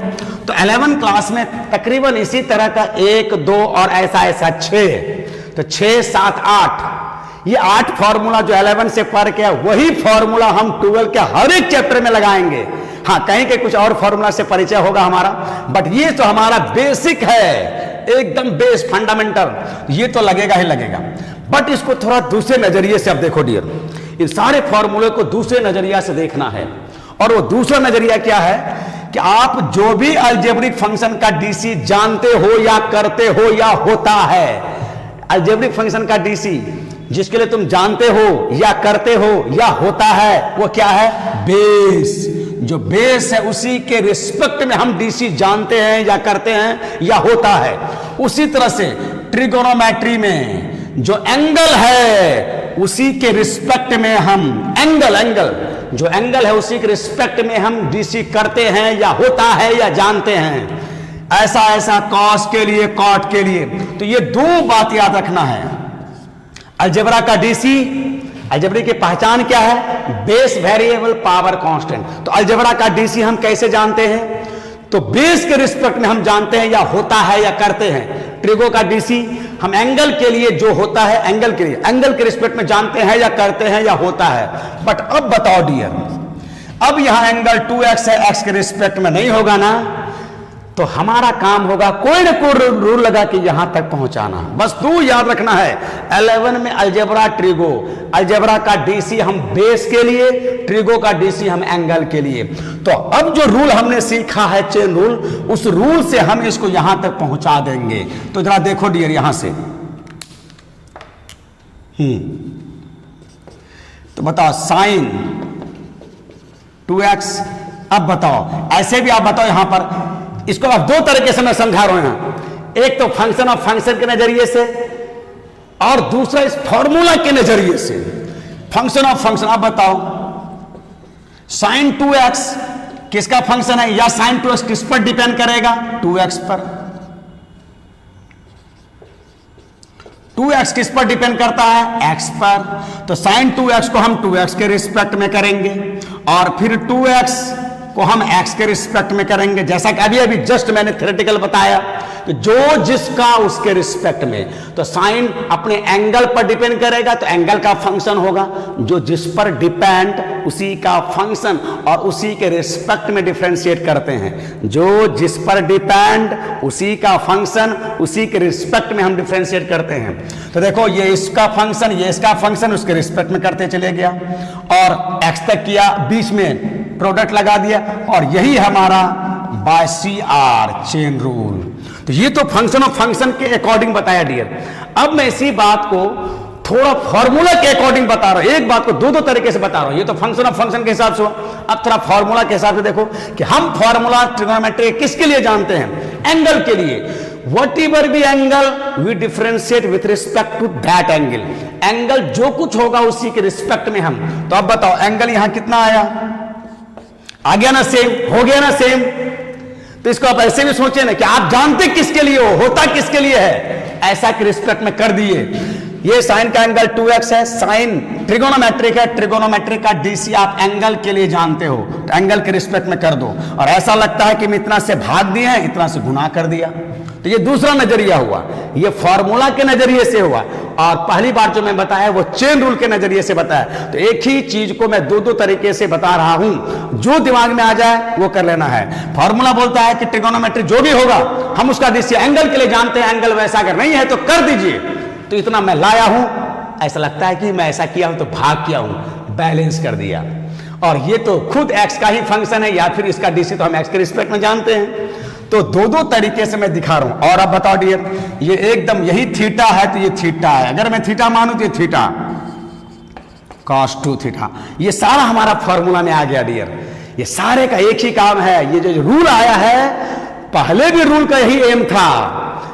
तो 11 क्लास में तकरीबन इसी तरह का 1, 2 और ऐसा ऐसा 6, तो 6, 7, 8, ये 8 फॉर्मूला जो 11 से फर्क है, वही फॉर्मूला हम 12 के हर एक चैप्टर में लगाएंगे। हाँ, कहीं के कुछ और फॉर्मूला से परिचय होगा हमारा, बट ये तो हमारा बेसिक है, एकदम बेस फंडामेंटल, ये तो लगेगा ही लगेगा। बट इसको थोड़ा दूसरे नजरिए से अब देखो डियर, इन सारे फॉर्मूले को दूसरे नजरिया से देखना है। और वो दूसरा नजरिया क्या है कि आप जो भी अलजेब्रिक फंक्शन का डीसी जानते हो या करते हो या होता है, अलजेब्रिक फंक्शन का डीसी जिसके लिए तुम जानते हो या करते हो या होता है, वो क्या है? बेस। जो बेस है उसी के रिस्पेक्ट में हम डीसी जानते हैं या करते हैं या होता है। उसी तरह से ट्रिगोनोमेट्री में जो एंगल है उसी के रिस्पेक्ट में हम एंगल जो एंगल है उसी के रिस्पेक्ट में हम डीसी करते हैं या होता है या जानते हैं। ऐसा कॉस के लिए, कॉट के लिए। तो ये दो बात याद रखना है। अलजेब्रा का डीसी, अलजेब्रा की पहचान क्या है? Base variable power constant. तो अलजेब्रा का डीसी हम कैसे जानते हैं? तो बेस के रिस्पेक्ट में हम जानते हैं या होता है या करते हैं। ट्रिगो का डीसी हम एंगल के लिए जो होता है, एंगल के लिए, एंगल के रिस्पेक्ट में जानते हैं या करते हैं या होता है। बट अब बताओ डियर, अब यहां एंगल 2x है, x के रिस्पेक्ट में नहीं होगा ना, तो हमारा काम होगा कोई ना कोई रूल लगा के यहां तक पहुंचाना। बस तू याद रखना है 11 में अलजेब्रा ट्रिगो, अलजेब्रा का डीसी हम बेस के लिए, ट्रिगो का डीसी हम एंगल के लिए। तो अब जो रूल हमने सीखा है चेन रूल, उस रूल से हम इसको यहां तक पहुंचा देंगे। तो जरा देखो डियर यहां से तो बताओ साइन 2x। अब बताओ ऐसे भी आप बताओ यहां पर, इसको आप दो तरीके से मैं समझा रहा हूं यहां, एक तो फंक्शन ऑफ फंक्शन के नजरिए से और दूसरा इस फॉर्मूला के नजरिए से। फंक्शन ऑफ फंक्शन, आप बताओ साइन 2x किसका फंक्शन है, या साइन 2x किस पर डिपेंड करेगा, 2x पर। 2x किस पर डिपेंड करता है, x पर। तो साइन 2x को हम 2x के रिस्पेक्ट में करेंगे और फिर 2x को हम x के रिस्पेक्ट में करेंगे। जैसा कि अभी अभी जस्ट मैंने थ्योरेटिकल बताया कि जो जिसका उसके रिस्पेक्ट में। तो साइन अपने एंगल पर डिपेंड करेगा तो एंगल का फंक्शन होगा, जो जिस पर डिपेंड उसी का फंक्शन, और उसी के रिस्पेक्ट में डिफरेंशिएट करते हैं। जो जिस पर डिपेंड उसी का फंक्शन, उसी के रिस्पेक्ट में हम डिफरेंशिएट करते हैं। तो देखो ये इसका फंक्शन, ये इसका फंक्शन, उसके रिस्पेक्ट में करते चले गया और x तक किया, बीच में प्रोडक्ट लगा दिया, और यही हमारा बाय CR चेन रूल। तो ये तो फंक्शन ऑफ फंक्शन के अकॉर्डिंग बताया डियर। अब मैं इसी बात को थोड़ा फॉर्मूला के अकॉर्डिंग बता रहा हूं, एक बात को दो तरीके से बता रहा हूं। ये तो फंक्शन ऑफ फंक्शन के हिसाब से हो, अब थोड़ा फॉर्मूला के हिसाब से देखो कि हम फॉर्मूला ट्रिगोनोमेट्री किसके लिए जानते हैं, एंगल के लिए। Whatever be angle, we differentiate with respect to that angle. Angle जो कुछ होगा उसी के रिस्पेक्ट में हम। तो अब बताओ एंगल यहां कितना आया, आ गया ना सेम, हो गया ना सेम। तो इसको आप ऐसे भी सोचे ना कि आप जानते किसके लिए हो, होता किसके लिए है, ऐसा के रिस्पेक्ट में कर दिए। ये साइन का एंगल 2x है, साइन ट्रिगोनोमेट्रिक है, ट्रिगोनोमेट्रिक का डीसी आप एंगल के लिए जानते हो, तो एंगल के रिस्पेक्ट में कर दो। और ऐसा लगता है कि मैं इतना से भाग दिए हैं, इतना से गुना कर दिया। तो ये दूसरा नजरिया हुआ, ये फॉर्मूला के नजरिए से हुआ। और पहली बार जो मैं बताया वो चेन रूल के नजरिए से बताया। तो एक ही चीज को मैं दो तरीके से बता रहा हूं, जो दिमाग में आ जाए वो कर लेना है। फॉर्मूला बोलता है कि ट्रिगोनोमेट्री जो भी होगा हम उसका डीसी एंगल के लिए जानते हैं, एंगल वैसा अगर नहीं है तो कर दीजिए। तो इतना मैं लाया हूं, ऐसा लगता है कि मैं ऐसा किया हूं तो भाग किया हूं, बैलेंस कर दिया। और ये तो खुद x का ही फंक्शन है, या फिर इसका डीसी तो हम x के रिस्पेक्ट में जानते हैं। तो दो तरीके से मैं दिखा रहा हूं। और अब बताओ डियर, ये एकदम यही थीटा है तो ये थीटा है, अगर मैं थीटा मानूं तो ये थीटा cos 2 थीटा। ये सारा हमारा फॉर्मूला में आ गया डियर। ये सारे का एक ही काम है। ये जो रूल आया है, पहले भी रूल का यही एम था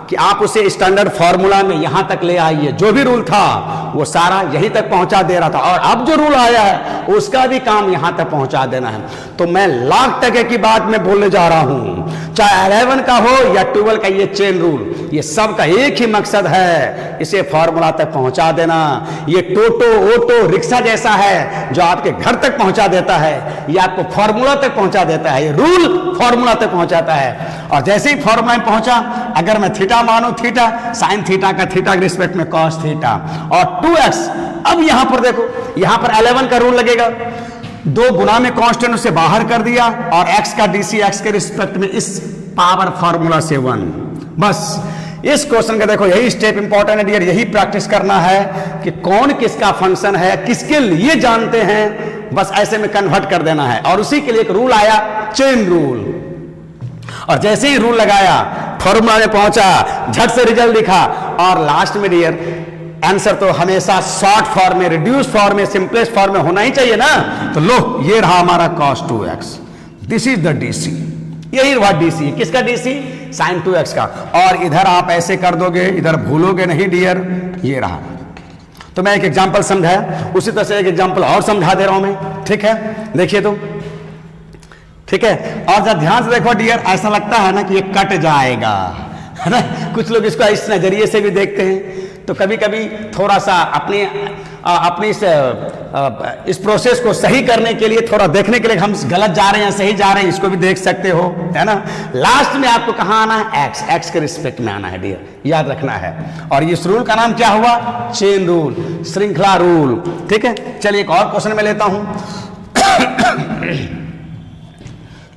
कि आप उसे स्टैंडर्ड फॉर्मूला में यहां तक ले आइए। जो भी रूल था वो सारा यहीं तक पहुंचा दे रहा था, और अब जो रूल आया है उसका भी काम यहां तक पहुंचा देना है। तो मैं लाख टके की बात में बोलने जा रहा हूं, चाहे 11 का हो या 12 का, ये चेन रूल, ये सब का एक ही मकसद है, इसे फॉर्मूला तक पहुंचा देना। ये टोटो ऑटो रिक्शा जैसा है जो आपके घर तक पहुंचा देता है, ये आपको फॉर्मूला तक पहुंचा देता है। ये रूल फॉर्मूला तक पहुंचाता है। और जैसे ही फॉर्मूला में पहुंचा, अगर मैं थीटा मानो, थीटा साइन थीटा का थीटा के रिस्पेक्ट में कॉस थीटा और 2x। अब यहां पर देखो, यहां पर 11 का रूल लगेगा, 2 गुना में कांस्टेंट उसे बाहर कर दिया और x का डीसी x के रिस्पेक्ट में इस पावर फॉर्मूला से 1। बस इस क्वेश्चन का देखो यही स्टेप इंपॉर्टेंट है डियर, यही प्रैक्टिस करना है कि कौन किसका फंक्शन है, किसके लिए जानते हैं, बस ऐसे में कन्वर्ट कर देना है। और उसी के लिए एक रूल आया, चेन रूल। और जैसे ही रूल लगाया, फॉर्मूला में पहुंचा, झट से रिजल्ट दिखा, और लास्ट में डियर आंसर तो हमेशा शॉर्ट फॉर्म में, रिड्यूस फॉर्म में, सिंपलेस्ट फॉर्म में होना ही चाहिए ना। तो लो, ये रहा हमारा cos 2x, this is the DC. यही रहा डीसी, किसका डीसी, sin 2x का। और इधर आप ऐसे कर दोगे, इधर भूलोगे नहीं डियर, ये रहा। तो मैं एक एग्जांपल समझाया, उसी तरह से एक एग्जांपल और समझा दे रहा हूं मैं, ठीक है। देखिए तो ठीक है। और जब ध्यान से देखो डियर, ऐसा लगता है ना कि ये कट जाएगा, है ना। कुछ लोग इसको इस नजरिए से भी देखते हैं। तो कभी कभी थोड़ा सा अपनी इस प्रोसेस को सही करने के लिए, थोड़ा देखने के लिए हम गलत जा रहे हैं सही जा रहे हैं, इसको भी देख सकते हो, है ना। लास्ट में आपको कहाँ आना है, एक्स के रिस्पेक्ट में आना है डियर, याद रखना है। और इस रूल का नाम क्या हुआ, चेन रूल, श्रृंखला रूल, ठीक है। चलिए एक और क्वेश्चन में लेता हूं।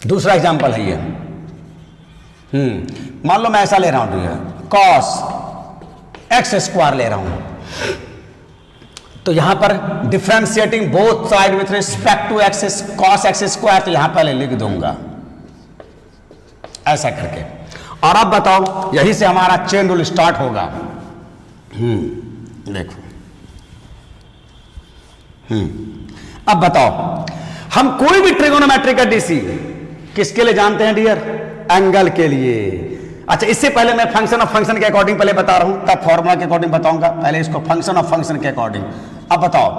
दूसरा एग्जाम्पल है ये, मान लो मैं ऐसा ले रहा हूं डियर, कॉस एक्स स्क्वायर ले रहा हूं, तो यहां पर differentiating both side with respect to x cos x square, तो यहां पहले लिख दूंगा ऐसा करके। और अब बताओ, यही से हमारा चेन रूल स्टार्ट होगा। देखो अब बताओ, हम कोई भी ट्रिगोनोमेट्री का डीसी किसके लिए जानते हैं डियर? एंगल के लिए। अच्छा, इससे पहले मैं फंक्शन ऑफ फंक्शन के अकॉर्डिंग पहले बता रहा हूं, तब फॉर्मूला के अकॉर्डिंग बताऊंगा, पहले इसको फंक्शन ऑफ फंक्शन के अकॉर्डिंग। अब बताओ,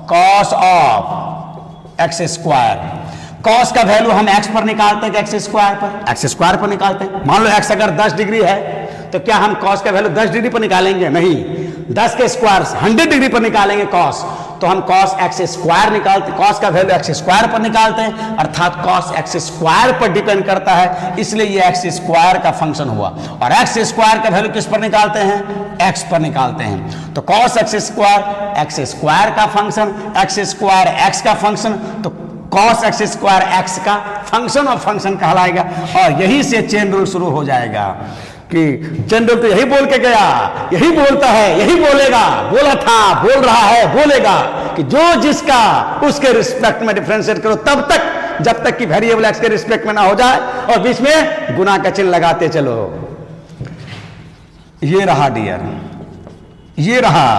cos of x square, cos का वैल्यू हम एक्स पर निकालते हैं कि एक्स स्क्वायर पर? एक्स स्क्वायर पर निकालते हैं। मान लो एक्स अगर 10 डिग्री है, तो क्या हम कॉस का वैल्यू 10 डिग्री पर निकालेंगे? नहीं, 10 के स्क्वायर 100 डिग्री पर निकालेंगे कॉस, तो हम कॉस एक्स स्क्वायर निकालते, कॉस का वैल्यू एक्स स्क्वायर पर निकालते हैं, अर्थात कॉस एक्स स्क्वायर पर डिपेंड करता है, इसलिए ये एक्स स्क्वायर का फंक्शन हुआ। और एक्स स्क्वायर का वैल्यू किस पर निकालते हैं? एक्स पर निकालते हैं। तो कॉस एक्स स्क्वायर का फंक्शन, एक्स स्क्वायर एक्स का फंक्शन, तो कॉस एक्स स्क्वायर एक्स का फंक्शन ऑफ फंक्शन कहलाएगा। और यही से चेन रूल शुरू हो जाएगा कि चेन रूल तो यही बोल के गया, यही बोलता है, यही बोलेगा, बोला था, बोल रहा है, बोलेगा कि जो जिसका उसके रिस्पेक्ट में डिफरेंशिएट करो तब तक, जब तक कि वेरिएबल एक्स के रिस्पेक्ट में ना हो जाए, और बीच में गुना का चिन्ह लगाते चलो। ये रहा डियर, ये रहा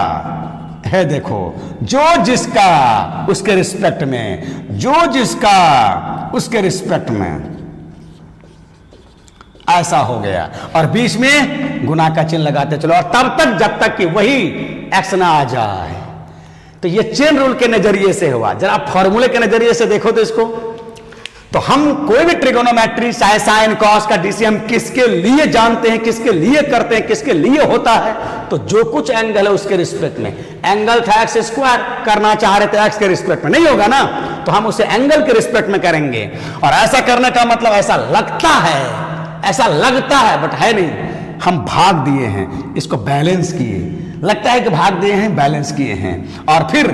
है, देखो, जो जिसका उसके रिस्पेक्ट में, जो जिसका उसके रिस्पेक्ट में, ऐसा हो गया। और बीच में गुना का चिन्ह लगाते चलो, और तब तक जब तक कि वही एक्स ना आ जाए। तो ये चेन रूल के नजरिए से हुआ। जरा फॉर्मूले के नजरिए से देखो तो इसको, तो हम कोई भी ट्रिगोनोमेट्री चाहे साइन कॉस का डीसी हम किसके लिए जानते हैं, किसके लिए करते हैं, किसके लिए होता है? तो जो कुछ एंगल है उसके रिस्पेक्ट में। एंगल था एक्स स्क्वायर, करना चाह रहे थे एक्स के रिस्पेक्ट में, नहीं होगा ना, तो हम उसे एंगल के रिस्पेक्ट में करेंगे। और ऐसा करने का मतलब ऐसा लगता है, ऐसा लगता है बट है नहीं, हम भाग दिए हैं, इसको बैलेंस किए, लगता है कि भाग दिए हैं, बैलेंस किए हैं। और फिर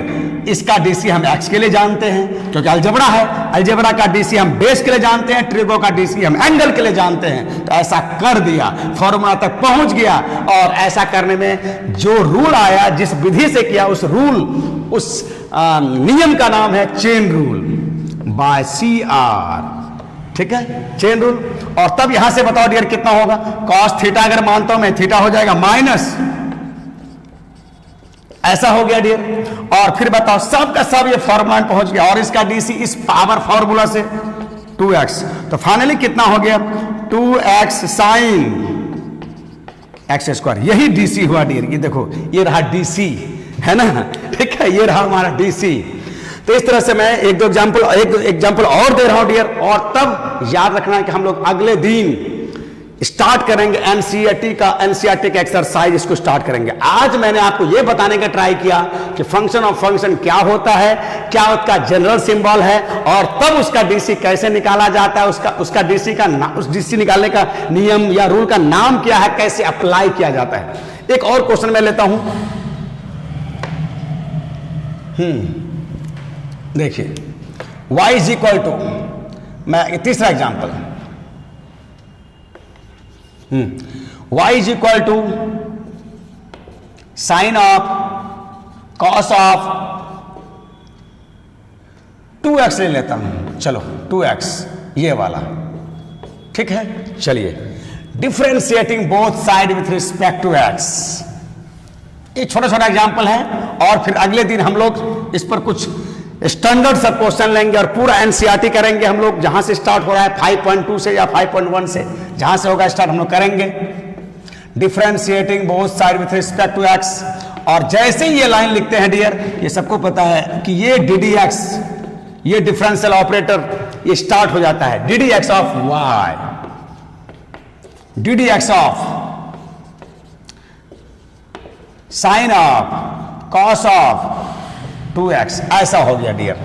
इसका डीसी हम एक्स के लिए जानते हैं क्योंकि अलजेब्रा है, अलजेब्रा का डीसी हम बेस के लिए जानते हैं, ट्रिगो का डीसी हम एंगल के लिए जानते हैं। तो ऐसा कर दिया, फॉर्मूला तक पहुंच गया। और ऐसा करने में जो रूल आया, जिस विधि से किया, उस रूल, उस नियम का नाम है चेन रूल बाय CR। ठीक है, चेन रूल। और तब यहां से बताओ डियर कितना होगा? कॉस थीटा अगर मानता हूं मैं, थीटा हो जाएगा माइनस, ऐसा हो गया डियर। और फिर बताओ, सब का सब ये फॉर्मूला में पहुंच गया, और इसका डीसी इस पावर फॉर्मूला से 2x, तो फाइनली कितना हो गया? 2x sine x square. यही डीसी हुआ डियर। ये देखो, ये रहा डीसी, है ना, ठीक है, ये रहा हमारा डीसी। तो इस तरह से मैं एक दो एग्जाम्पल और दे रहा हूं डियर। और तब याद रखना है कि हम लोग अगले दिन स्टार्ट करेंगे एनसीईआरटी का एक्सरसाइज, इसको स्टार्ट करेंगे। आज मैंने आपको यह बताने का ट्राई किया कि फंक्शन ऑफ फंक्शन क्या होता है, क्या उसका जनरल सिंबल है, और तब उसका डीसी कैसे निकाला जाता है, उसका डीसी का उस डीसी निकालने का नियम या रूल का नाम क्या है, कैसे अप्लाई किया जाता है। एक और क्वेश्चन मैं लेता हूं, देखिए, y इज इक्वल टू, मैं तीसरा example, y is equal to sine of cos of 2x ले लेता हूं, चलो 2x ये वाला, ठीक है। चलिए, differentiating both side with respect to x, ये छोटा छोटा एग्जाम्पल है। और फिर अगले दिन हम लोग इस पर कुछ स्टैंडर्ड सब क्वेश्चन लेंगे और पूरा एनसीईआरटी करेंगे हम लोग, जहां से स्टार्ट हो रहा है 5.2 से या 5.1 से, जहां से होगा स्टार्ट हम लोग करेंगे। Differentiating both side with respect to x, और जैसे ही ये लाइन लिखते हैं डियर, ये सबको पता है कि ये ddx, ये डिफरेंशियल ऑपरेटर, ये स्टार्ट हो जाता है ddx of y, ddx of sine of cos of 2x, ऐसा हो गया डियर।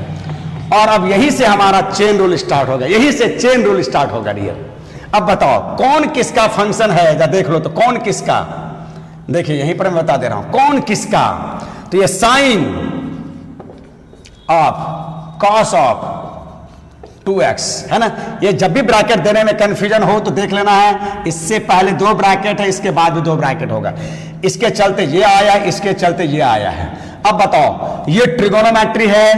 और अब यही से हमारा चेन रूल स्टार्ट होगा, यही से चेन रूल स्टार्ट होगा डियर। अब बताओ कौन किसका फंक्शन है, जरा देख लो तो कौन किसका, देखिए यहीं पर मैं बता दे रहा हूं कौन किसका। तो ये sign of cos of 2x है ना। ये जब भी ब्रैकेट देने में कंफ्यूजन हो तो देख लेना है, इससे पहले 2 ब्रैकेट है, इसके बाद भी 2 ब्रैकेट होगा। इसके चलते ये आया, इसके चलते ये आया है। अब बताओ, ये ट्रिगोनोमेट्री है,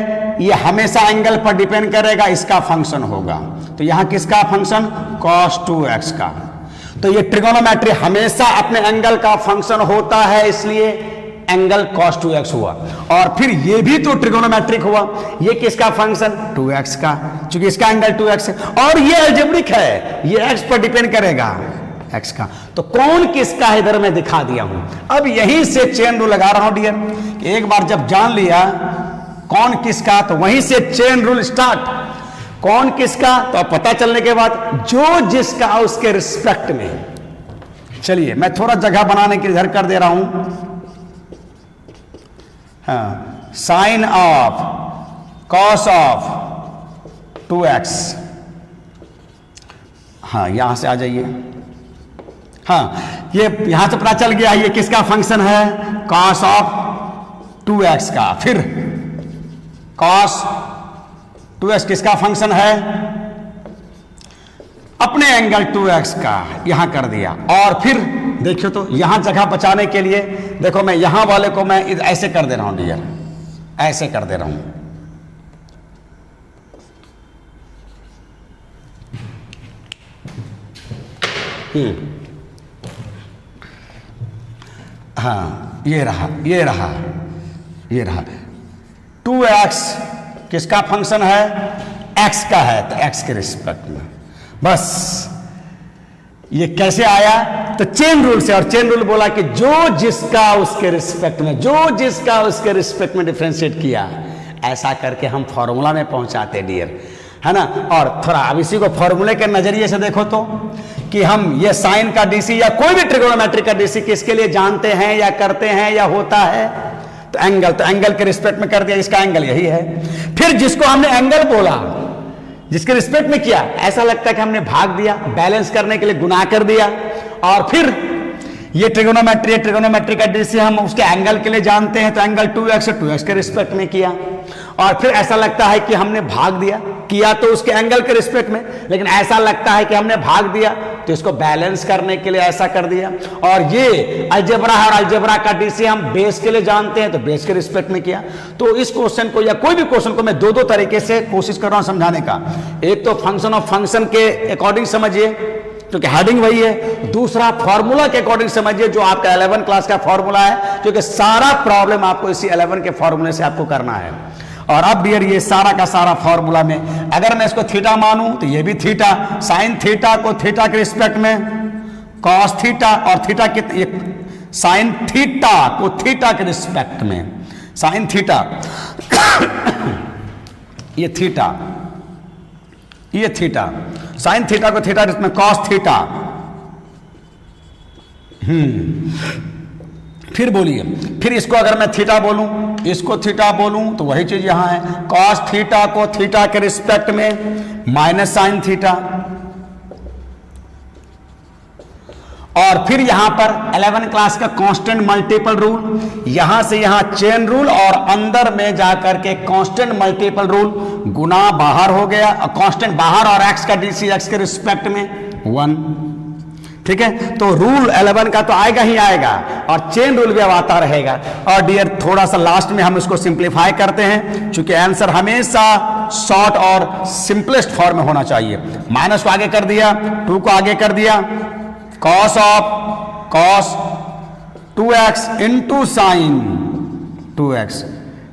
ये हमेशा एंगल पर डिपेंड करेगा, इसका फंक्शन होगा। तो यहां किसका फंक्शन? cos 2x का। तो ये ट्रिगोनोमेट्री हमेशा अपने एंगल का फंक्शन होता है, इसलिए एंगल cos 2x हुआ। और फिर ये भी तो ट्रिगोनोमेट्रिक हुआ, ये किसका फंक्शन? 2x का, क्योंकि इसका एंगल 2x है। और ये अलजेब्रिक है, ये x पर डिपेंड करेगा, x का। तो कौन किसका है इधर मैं दिखा दिया हूं। अब यहीं से चेन रूल लगा रहा हूं डियर, कि एक बार जब जान लिया कौन किसका, तो वहीं से चेन रूल स्टार्ट। कौन किसका, तो अब पता चलने के बाद जो जिसका उसके रिस्पेक्ट में। चलिए मैं थोड़ा जगह बनाने के लिए इधर कर दे रहा हूं। हाँ, sign of cos of 2x, हाँ यहां से आ जाइए। हाँ, ये यहां से पता चल गया ये किसका फंक्शन है? कॉस ऑफ 2x का। फिर कॉस 2x किसका फंक्शन है? अपने एंगल 2x का, यहां कर दिया। और फिर देखियो तो यहां जगह बचाने के लिए देखो, मैं यहां वाले को मैं ऐसे कर दे रहा हूं डियर, ऐसे कर दे रहा हूं। हाँ, ये रहा, ये रहा, ये रहा। 2x किसका फंक्शन है? x का है, तो x के रिस्पेक्ट में। बस ये कैसे आया? तो चेन रूल से। और चेन रूल बोला कि जो जिसका उसके रिस्पेक्ट में, जो जिसका उसके रिस्पेक्ट में डिफरेंशिएट किया, ऐसा करके हम फॉर्मूला में पहुंचाते डियर, है ना। और थोड़ा अब इसी को फॉर्मूले के नजरिए से देखो तो, कि हम ये साइन का डीसी या कोई भी ट्रिगोनोमेट्री का डीसी किसके लिए जानते हैं या करते हैं या होता है? तो एंगल के रिस्पेक्ट में कर दिया, इसका एंगल यही है। फिर जिसको हमने एंगल बोला, जिसके रिस्पेक्ट में किया, ऐसा लगता है कि हमने भाग दिया, बैलेंस करने के लिए गुना कर दिया। और फिर ये ट्रिगोनोमेट्री का डीसी हम उसके एंगल के लिए जानते हैं, तो एंगल 2x के रिस्पेक्ट में किया। और फिर ऐसा लगता है कि हमने भाग दिया, किया तो उसके एंगल के रिस्पेक्ट में, लेकिन ऐसा लगता है कि हमने भाग दिया तो इसको बैलेंस करने के लिए ऐसा कर दिया। और ये अलजेब्रा है, और अलजेब्रा का डीसी हम बेस के लिए जानते हैं, तो बेस के रिस्पेक्ट में किया। तो इस क्वेश्चन को या कोई भी क्वेश्चन को मैं दो तरीके से कोशिश कर रहा हूं समझाने का। एक तो फंक्शन ऑफ फंक्शन के अकॉर्डिंग समझिए, क्योंकि हेडिंग वही है। दूसरा फॉर्मूला के अकॉर्डिंग समझिए, जो आपका 11 क्लास का फॉर्मूला है, क्योंकि सारा प्रॉब्लम आपको इसी 11 के फॉर्मूले से आपको करना है। और अब डियर ये सारा का सारा फॉर्मूला में अगर मैं इसको थीटा मानूं तो ये भी थीटा, साइन थीटा को थीटा के रिस्पेक्ट में कॉस थीटा, और थीटा के साइन थीटा को थीटा के रिस्पेक्ट में, साइन थीटा ये थीटा, ये थीटा, साइन थीटा को थीटा जिसमें कॉस थीटा। फिर बोलिए, फिर इसको अगर मैं थीटा बोलूं, इसको थीटा बोलूं, तो वही चीज यहां है, कॉस थीटा को थीटा के रिस्पेक्ट में माइनस साइन थीटा। और फिर यहां पर 11 क्लास का कांस्टेंट मल्टीपल रूल, यहां से यहां चेन रूल, और अंदर में जाकर के कांस्टेंट मल्टीपल रूल, गुना बाहर हो गया, कांस्टेंट बाहर, और एक्स का डीसी एक्स के रिस्पेक्ट में 1। ठीक है, तो रूल 11 का तो आएगा ही आएगा, और चेन रूल भी अब आता रहेगा। और डियर थोड़ा सा लास्ट में हम इसको सिंप्लीफाई करते हैं, क्योंकि आंसर हमेशा शॉर्ट और सिंपलेस्ट फॉर्म में होना चाहिए। माइनस को आगे कर दिया, 2 को आगे कर दिया, cos of cos 2x into sine 2x,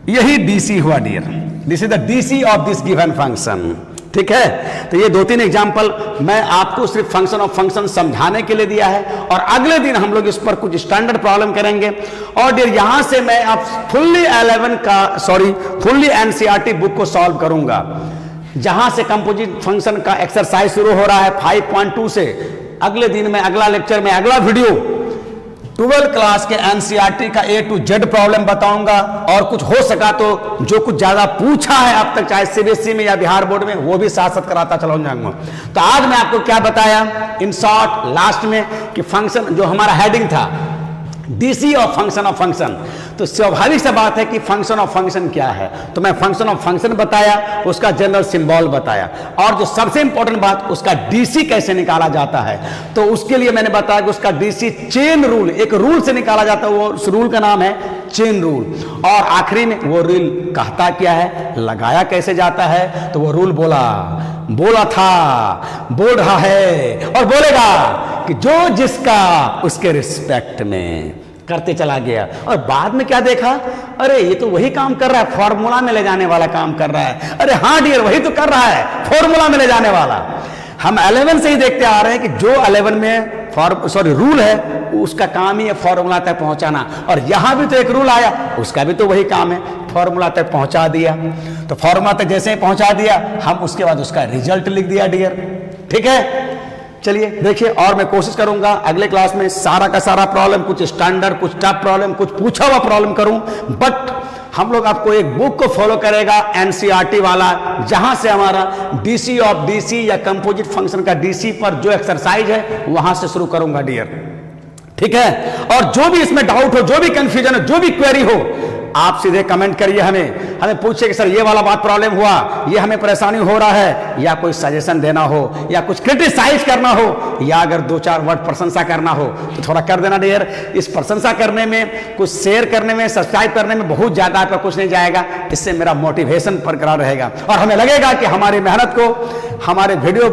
यही डीसी हुआ dear. This is the DC of this given function. ठीक है, तो ये 2-3 एग्जाम्पल मैं आपको सिर्फ फंक्शन ऑफ फंक्शन समझाने के लिए दिया है, और अगले दिन हम लोग इस पर कुछ स्टैंडर्ड प्रॉब्लम करेंगे। और डियर यहां से मैं अब फुल्ली एनसीईआरटी बुक को सॉल्व करूंगा, जहां से कंपोजिट फंक्शन का एक्सरसाइज शुरू हो रहा है 5.2 से। अगले दिन में, अगला लेक्चर में, अगला वीडियो 12 क्लास के एनसीईआरटी का A to Z प्रॉब्लम बताऊंगा, और कुछ हो सका तो जो कुछ ज्यादा पूछा है अब तक, चाहे सीबीएसई में या बिहार बोर्ड में, वो भी साथ साथ कराता चला जाऊंगा। तो आज मैं आपको क्या बताया इन शॉर्ट लास्ट में, कि फंक्शन जो हमारा हेडिंग था डीसी ऑफ फंक्शन। तो स्वाभाविक सा बात है कि फंक्शन ऑफ फंक्शन क्या है, तो मैं फंक्शन ऑफ फंक्शन बताया, उसका जनरल सिंबल बताया, और जो सबसे इंपॉर्टेंट बात, उसका डीसी कैसे निकाला जाता है, तो उसके लिए मैंने बताया कि उसका डीसी चेन रूल, एक रूल से निकाला जाता है, वो उस रूल का नाम है चेन रूल। और आखिरी में वो रूल कहता क्या है, लगाया कैसे जाता है, तो वो रूल बोला था, बोल रहा है और बोलेगा कि जो जिसका उसके रिस्पेक्ट में करते चला गया। और बाद में क्या देखा, अरे ये तो वही काम कर रहा है, फॉर्मूला में ले जाने वाला काम कर रहा है। अरे हाँ डियर, वही तो कर रहा है, फॉर्मूला में ले जाने वाला। हम 11 से ही देखते आ रहे हैं कि जो 11 में रूल है, उसका काम ही है फॉर्मूला तक पहुंचाना। और यहां भी तो एक रूल आया, उसका भी तो वही काम है, फॉर्मूला तक पहुंचा दिया। तो फॉर्मूला तक जैसे ही पहुंचा दिया, हम उसके बाद उसका रिजल्ट लिख दिया डियर। ठीक है, चलिए देखिए, और मैं कोशिश करूंगा अगले क्लास में सारा का सारा प्रॉब्लम, कुछ स्टैंडर्ड, कुछ टफ प्रॉब्लम, कुछ पूछा हुआ प्रॉब्लम करूं। बट हम लोग आपको एक बुक को फॉलो करेगा, एनसीईआरटी वाला, जहां से हमारा डीसी ऑफ डीसी या कंपोजिट फंक्शन का डीसी पर जो एक्सरसाइज है वहां से शुरू करूंगा डियर। ठीक है, और जो भी इसमें डाउट हो, जो भी कंफ्यूजन हो, जो भी क्वेरी हो, आप सीधे कमेंट करिए, हमें पूछिए कि सर ये वाला बात प्रॉब्लम हुआ, ये हमें परेशानी हो रहा है, या कोई सजेशन देना हो, या कुछ क्रिटिसाइज करना हो, या अगर 2-4 वर्ड प्रशंसा करना हो तो थोड़ा कर देना डियर। इस प्रशंसा करने में, कुछ शेयर करने में, सब्सक्राइब करने में बहुत ज्यादा आपका कुछ नहीं जाएगा, इससे मेरा मोटिवेशन बरकरार रहेगा और हमें लगेगा कि हमारी मेहनत को, हमारे वीडियो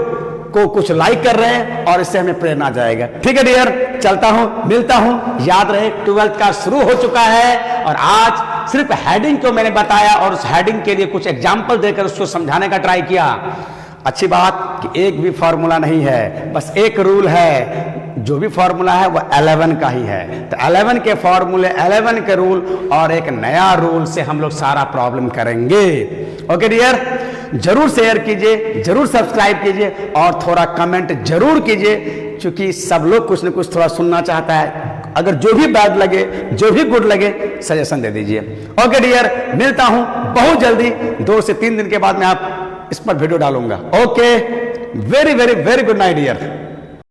को कुछ लाइक कर रहे हैं और इससे हमें प्रेरणा जाएगा। ठीक है डियर, चलता हूं, मिलता हूं। याद रहे 12th का शुरू हो चुका है और आज सिर्फ हेडिंग को मैंने बताया और उस हेडिंग के लिए कुछ एग्जाम्पल देकर उसको समझाने का ट्राई किया। अच्छी बात कि एक भी फॉर्मूला नहीं है, बस एक रूल है, जो भी फॉर्मूला है वो 11 का ही है। तो 11 के फॉर्मूले, 11 के रूल और एक नया रूल से हम लोग सारा प्रॉब्लम करेंगे। ओके डियर, जरूर शेयर कीजिए, जरूर सब्सक्राइब कीजिए और थोड़ा कमेंट जरूर कीजिए, क्योंकि सब लोग कुछ न कुछ थोड़ा सुनना चाहता है। अगर जो भी बैड लगे, जो भी गुड लगे, सजेशन दे दीजिए। ओके डियर, मिलता हूं बहुत जल्दी, 2 से 3 दिन के बाद मैं आप इस पर वीडियो डालूंगा। Okay, very very very good night dear.